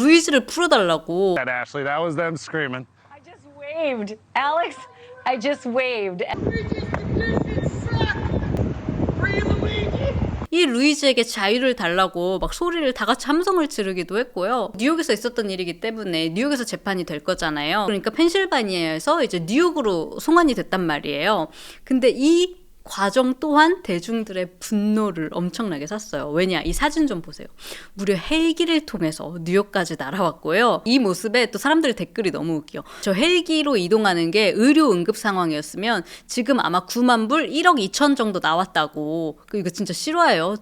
루이즈를 풀어달라고. Ashley, that was them screaming. Waved. Alex, I just waved. 이 루이즈에게 자유를 달라고 막 소리를 다 같이 함성을 지르기도 했고요. 뉴욕에서 있었던 일이기 때문에 뉴욕에서 재판이 될 거잖아요. 그러니까 펜실바니아에서 이제 뉴욕으로 송환이 됐단 말이에요. 근데 이 과정 또한 대중들의 분노를 엄청나게 샀어요. 왜냐? 이 사진 좀 보세요. 무려 헬기를 통해서 뉴욕까지 날아왔고요. 이 모습에 또 사람들의 댓글이 너무 웃겨. 저 헬기로 이동하는 게 의료 응급 상황이었으면 지금 아마 9만 불 1억 2천 정도 나왔다고. 이거 진짜 실화예요.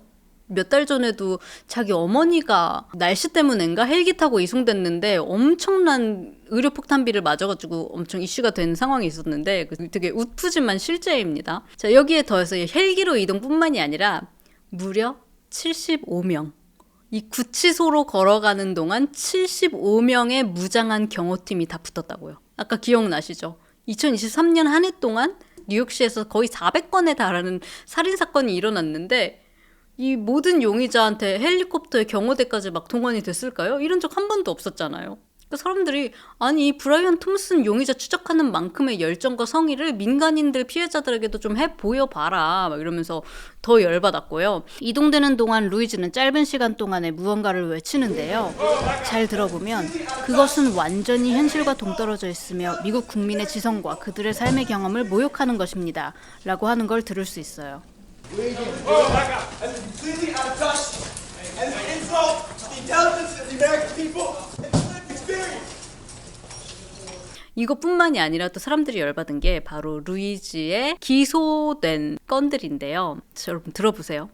몇 달 전에도 자기 어머니가 날씨 때문인가 헬기 타고 이송됐는데 엄청난 의료폭탄비를 맞아가지고 엄청 이슈가 된 상황이 있었는데 되게 웃프지만 실제입니다. 자, 여기에 더해서 헬기로 이동뿐만이 아니라 무려 75명. 이 구치소로 걸어가는 동안 75명의 무장한 경호팀이 다 붙었다고요. 아까 기억나시죠? 2023년 한 해 동안 뉴욕시에서 거의 400건에 달하는 살인사건이 일어났는데 이 모든 용의자한테 헬리콥터에 경호대까지 막 동원이 됐을까요? 이런 적 한 번도 없었잖아요. 그러니까 사람들이 아니 브라이언 톰슨 용의자 추적하는 만큼의 열정과 성의를 민간인들 피해자들에게도 좀 해보여봐라 막 이러면서 더 열받았고요. 이동되는 동안 루이즈는 짧은 시간 동안에 무언가를 외치는데요. 잘 들어보면 그것은 완전히 현실과 동떨어져 있으며 미국 국민의 지성과 그들의 삶의 경험을 모욕하는 것입니다. 라고 하는 걸 들을 수 있어요. Oh my God! And completely out of touch. And an insult to the intelligence of the American people and the lived experience. 이것뿐만이 아니라 또 사람들이 열받은 게 바로 루이즈의 기소된 건들인데요. 여러분 들어보세요.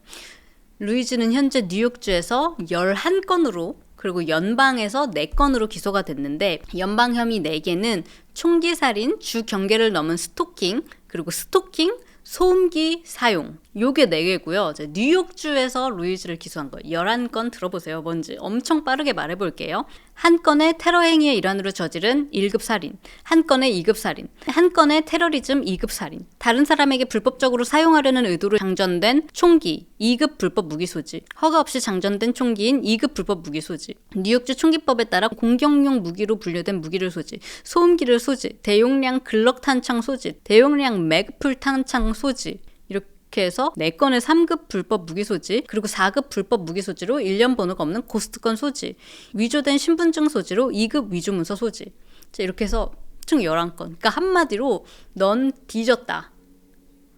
루이즈는 현재 뉴욕주에서 11건으로 그리고 연방에서 4건으로 기소가 됐는데 연방 혐의 4개는 총기 살인, 주 경계를 넘은 스토킹, 그리고 스토킹, 소음기 사용 요게 4개고요. 뉴욕주에서 루이즈를 기소한 거 11건 들어보세요. 뭔지 엄청 빠르게 말해볼게요. 한 건의 테러 행위의 일환으로 저지른 1급 살인, 한 건의 2급 살인, 한 건의 테러리즘 2급 살인, 다른 사람에게 불법적으로 사용하려는 의도로 장전된 총기 2급 불법 무기 소지, 허가 없이 장전된 총기인 2급 불법 무기 소지, 뉴욕주 총기법에 따라 공격용 무기로 분류된 무기를 소지, 소음기를 소지, 대용량 글럭 탄창 소지, 대용량 맥풀 탄창 소지 이렇게 해서 4건의 3급 불법 무기 소지 그리고 4급 불법 무기 소지로 1년 번호가 없는 고스트건 소지 위조된 신분증 소지로 2급 위조문서 소지 이렇게 해서 총 11건 그러니까 한마디로 넌 뒤졌다.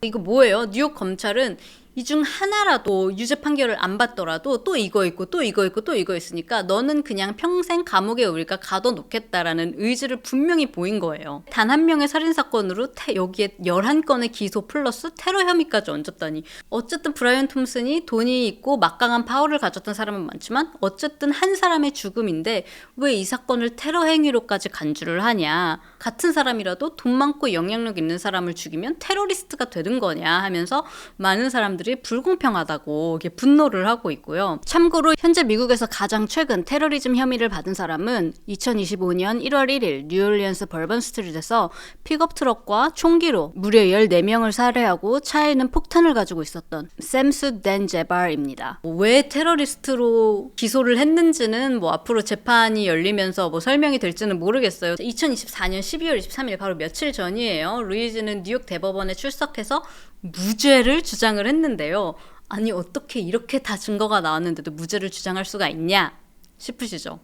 이거 뭐예요? 뉴욕 검찰은 이 중 하나라도 유죄 판결을 안 받더라도 또 이거 있고 또 이거 있고 또 이거 있으니까 너는 그냥 평생 감옥에 우리가 가둬놓겠다라는 의지를 분명히 보인 거예요. 단 한 명의 살인사건으로 여기에 11건의 기소 플러스 테러 혐의까지 얹었다니 어쨌든 브라이언 톰슨이 돈이 있고 막강한 파워를 가졌던 사람은 많지만 어쨌든 한 사람의 죽음인데 왜 이 사건을 테러 행위로까지 간주를 하냐. 같은 사람이라도 돈 많고 영향력 있는 사람을 죽이면 테러리스트가 되는 거냐 하면서 많은 사람들이 사람들이 불공평하다고 이렇게 분노를 하고 있고요. 참고로 현재 미국에서 가장 최근 테러리즘 혐의를 받은 사람은 2025년 1월 1일 뉴올리언스 벌번 스트리트에서 픽업 트럭과 총기로 무려 14명을 살해하고 차에는 폭탄을 가지고 있었던 샘스 댄 제발입니다. 왜 테러리스트로 기소를 했는지는 앞으로 재판이 열리면서 설명이 될지는 모르겠어요. 2024년 12월 23일 바로 며칠 전이에요. 루이지는 뉴욕 대법원에 출석해서 무죄를 주장을 했는데요. 아니 어떻게 이렇게 다 증거가 나왔는데도 무죄를 주장할 수가 있냐 싶으시죠?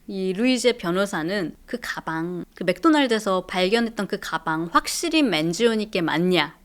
이 루이지의 변호사는 그 가방, 그 맥도날드에서 발견했던 그 가방 확실히 맨지오니께 맞냐?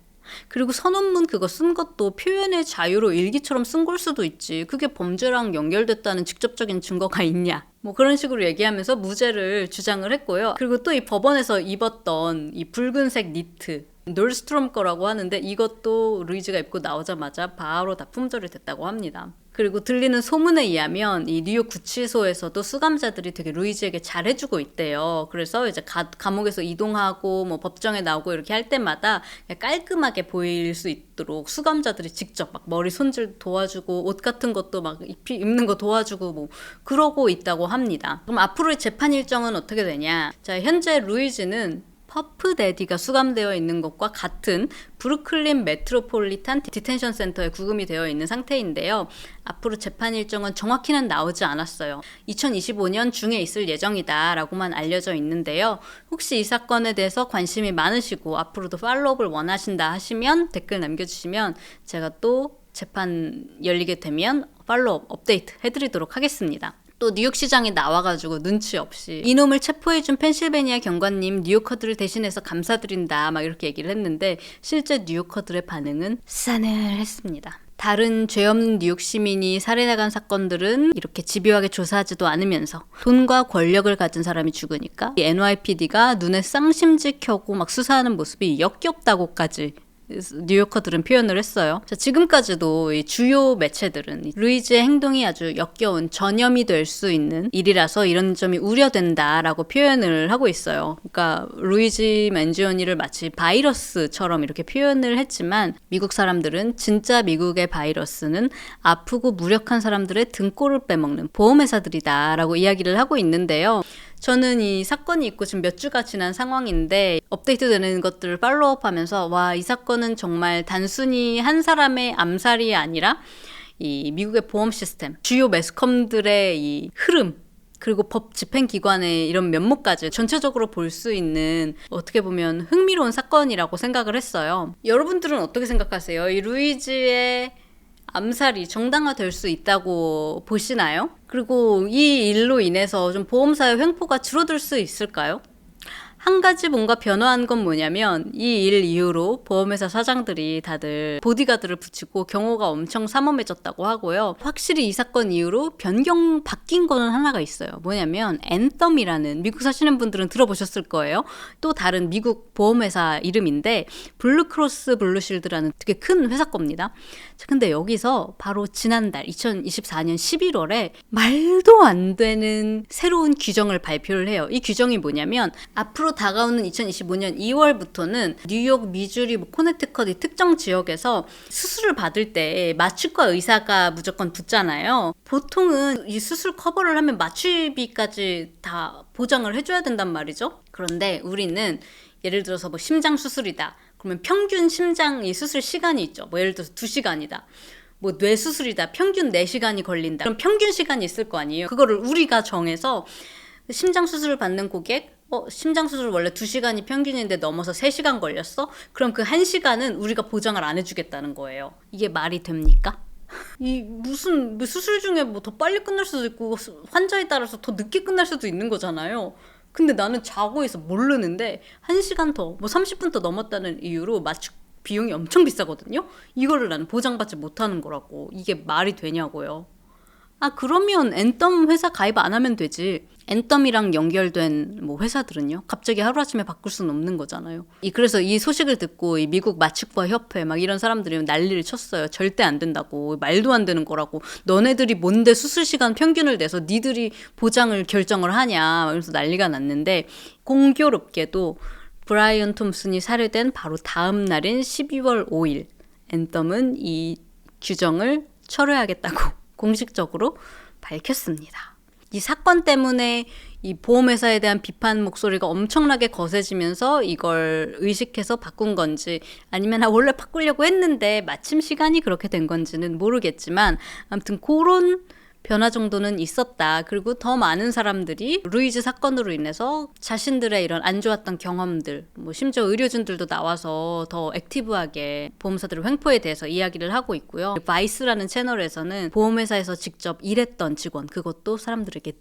그리고 선언문 그거 쓴 것도 표현의 자유로 일기처럼 쓴 걸 수도 있지. 그게 범죄랑 연결됐다는 직접적인 증거가 있냐? 그런 식으로 얘기하면서 무죄를 주장을 했고요. 그리고 또 이 법원에서 입었던 이 붉은색 니트, 놀스트롬 거라고 하는데 이것도 루이지가 입고 나오자마자 바로 다 품절이 됐다고 합니다. 그리고 들리는 소문에 의하면 이 뉴욕 구치소에서도 수감자들이 되게 루이지에게 잘해주고 있대요. 그래서 이제 감옥에서 이동하고 법정에 나오고 이렇게 할 때마다 깔끔하게 보일 수 있도록 수감자들이 직접 머리 손질 도와주고 옷 같은 것도 입는 거 도와주고 그러고 있다고 합니다. 그럼 앞으로의 재판 일정은 어떻게 되냐? 자, 현재 루이지는 퍼프 데디가 수감되어 있는 것과 같은 브루클린 메트로폴리탄 디텐션 센터에 구금이 되어 있는 상태인데요. 앞으로 재판 일정은 정확히는 나오지 않았어요. 2025년 중에 있을 예정이다 라고만 알려져 있는데요. 혹시 이 사건에 대해서 관심이 많으시고 앞으로도 팔로우업을 원하신다 하시면 댓글 남겨주시면 제가 또 재판 열리게 되면 팔로우업 업데이트 해드리도록 하겠습니다. 또 뉴욕시장이 나와가지고 눈치 없이 이놈을 체포해준 펜실베니아 경관님 뉴요커들을 대신해서 감사드린다 이렇게 얘기를 했는데 실제 뉴요커들의 반응은 싸늘했습니다. 다른 죄 없는 뉴욕 시민이 살해나간 사건들은 이렇게 집요하게 조사하지도 않으면서 돈과 권력을 가진 사람이 죽으니까 이 NYPD가 눈에 쌍심지 켜고 수사하는 모습이 역겹다고까지 뉴요커들은 표현을 했어요. 자, 지금까지도 이 주요 매체들은 루이지의 행동이 아주 역겨운 전염이 될 수 있는 일이라서 이런 점이 우려된다라고 표현을 하고 있어요. 그러니까 루이지 맨지오니를 마치 바이러스처럼 이렇게 표현을 했지만 미국 사람들은 진짜 미국의 바이러스는 아프고 무력한 사람들의 등골을 빼먹는 보험회사들이다라고 이야기를 하고 있는데요. 저는 이 사건이 있고 지금 몇 주가 지난 상황인데 업데이트 되는 것들을 팔로우업하면서 와, 이 사건은 정말 단순히 한 사람의 암살이 아니라 이 미국의 보험 시스템, 주요 매스컴들의 이 흐름, 그리고 법 집행기관의 이런 면모까지 전체적으로 볼 수 있는 어떻게 보면 흥미로운 사건이라고 생각을 했어요. 여러분들은 어떻게 생각하세요? 이 루이지의 암살이 정당화될 수 있다고 보시나요? 그리고 이 일로 인해서 좀 보험사의 횡포가 줄어들 수 있을까요? 한 가지 뭔가 변화한 건 뭐냐면 이 일 이후로 보험회사 사장들이 다들 보디가드를 붙이고 경호가 엄청 삼엄해졌다고 하고요. 확실히 이 사건 이후로 바뀐 거는 하나가 있어요. 뭐냐면 앤썸이라는, 미국 사시는 분들은 들어보셨을 거예요. 또 다른 미국 보험회사 이름인데 블루크로스 블루실드라는 되게 큰 회사 겁니다. 근데 여기서 바로 지난달 2024년 11월에 말도 안 되는 새로운 규정을 발표를 해요. 이 규정이 뭐냐면 앞으로 다가오는 2025년 2월부터는 뉴욕, 미주리, 코네티컷 이 특정 지역에서 수술을 받을 때 마취과 의사가 무조건 붙잖아요. 보통은 이 수술 커버를 하면 마취비까지 다 보장을 해줘야 된단 말이죠. 그런데 우리는 예를 들어서 심장 수술이다. 그러면 평균 심장 이 수술 시간이 있죠. 예를 들어서 2시간이다. 뇌 수술이다. 평균 4시간이 걸린다. 그럼 평균 시간이 있을 거 아니에요. 그거를 우리가 정해서 심장 수술을 받는 고객, 심장 수술 원래 2시간이 평균인데 넘어서 3시간 걸렸어? 그럼 그 1시간은 우리가 보장을 안 해주겠다는 거예요. 이게 말이 됩니까? 무슨 수술 중에 더 빨리 끝날 수도 있고 환자에 따라서 더 늦게 끝날 수도 있는 거잖아요. 근데 나는 자고 있어 모르는데 1시간 더, 30분 더 넘었다는 이유로 마취 비용이 엄청 비싸거든요. 이거를 나는 보장받지 못하는 거라고. 이게 말이 되냐고요. 그러면 앤썸 회사 가입 안 하면 되지. 앤썸이랑 연결된 회사들은요. 갑자기 하루아침에 바꿀 수는 없는 거잖아요. 그래서 이 소식을 듣고 이 미국 마취과 협회 이런 사람들이 난리를 쳤어요. 절대 안 된다고. 말도 안 되는 거라고. 너네들이 뭔데 수술 시간 평균을 내서 니들이 보장을 결정을 하냐. 그래서 난리가 났는데 공교롭게도 브라이언 톰슨이 살해된 바로 다음 날인 12월 5일 앤썸은 이 규정을 철회하겠다고 공식적으로 밝혔습니다. 이 사건 때문에 이 보험회사에 대한 비판 목소리가 엄청나게 거세지면서 이걸 의식해서 바꾼 건지 아니면 원래 바꾸려고 했는데 마침 시간이 그렇게 된 건지는 모르겠지만 아무튼 그런 변화 정도는 있었다. 그리고 더 많은 사람들이 루이즈 사건으로 인해서 자신들의 이런 안 좋았던 경험들, 뭐 심지어 의료진들도 나와서 더 액티브하게 보험사들의 횡포에 대해서 이야기를 하고 있고요. 바이스라는 채널에서는 보험회사에서 직접 일했던 직원, 그것도 사람들에게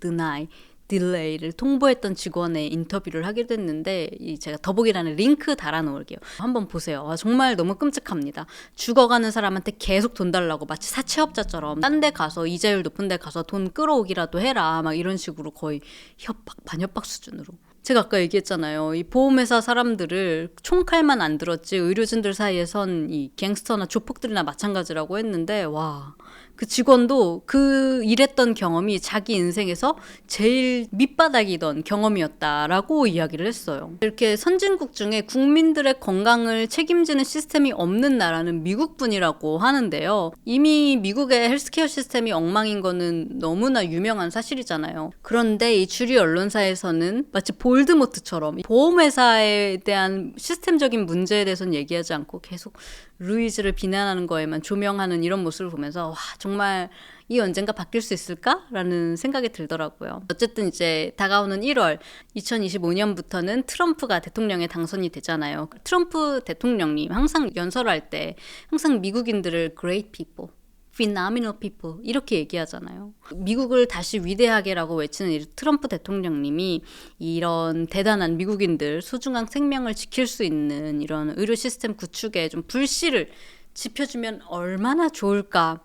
딜레이를 통보했던 직원의 인터뷰를 하게 됐는데 제가 더보기란에 링크 달아놓을게요. 한번 보세요. 정말 너무 끔찍합니다. 죽어가는 사람한테 계속 돈 달라고 마치 사채업자처럼 딴 데 가서 이자율 높은 데 가서 돈 끌어오기라도 해라 막 이런 식으로 거의 협박, 반협박 수준으로. 제가 아까 얘기했잖아요. 이 보험회사 사람들을 총칼만 안 들었지 의료진들 사이에선 이 갱스터나 조폭들이나 마찬가지라고 했는데 와, 그 직원도 그 일했던 경험이 자기 인생에서 제일 밑바닥이던 경험이었다라고 이야기를 했어요. 이렇게 선진국 중에 국민들의 건강을 책임지는 시스템이 없는 나라는 미국뿐이라고 하는데요. 이미 미국의 헬스케어 시스템이 엉망인 거는 너무나 유명한 사실이잖아요. 그런데 이 주류 언론사에서는 마치 볼드모트처럼 보험회사에 대한 시스템적인 문제에 대해서는 얘기하지 않고 계속 루이즈를 비난하는 거에만 조명하는 이런 모습을 보면서 와, 정말 이 언젠가 바뀔 수 있을까라는 생각이 들더라고요. 어쨌든 이제 다가오는 1월 2025년부터는 트럼프가 대통령에 당선이 되잖아요. 트럼프 대통령님 항상 연설할 때 항상 미국인들을 great people, phenomenal people 이렇게 얘기하잖아요. 미국을 다시 위대하게라고 외치는 이 트럼프 대통령님이 이런 대단한 미국인들 소중한 생명을 지킬 수 있는 이런 의료 시스템 구축에 좀 불씨를 지펴주면 얼마나 좋을까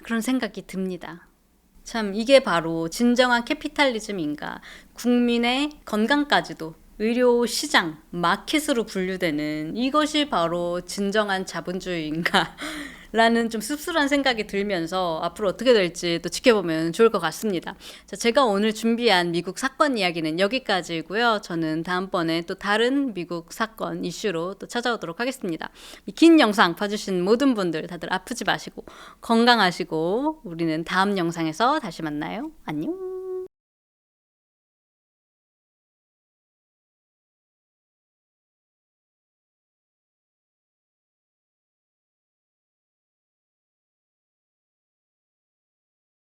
그런 생각이 듭니다. 참 이게 바로 진정한 캐피탈리즘인가, 국민의 건강까지도 의료 시장, 마켓으로 분류되는 이것이 바로 진정한 자본주의인가 라는 좀 씁쓸한 생각이 들면서 앞으로 어떻게 될지 또 지켜보면 좋을 것 같습니다. 자, 제가 오늘 준비한 미국 사건 이야기는 여기까지고요. 저는 다음번에 또 다른 미국 사건 이슈로 또 찾아오도록 하겠습니다. 이 긴 영상 봐주신 모든 분들 다들 아프지 마시고 건강하시고 우리는 다음 영상에서 다시 만나요. 안녕.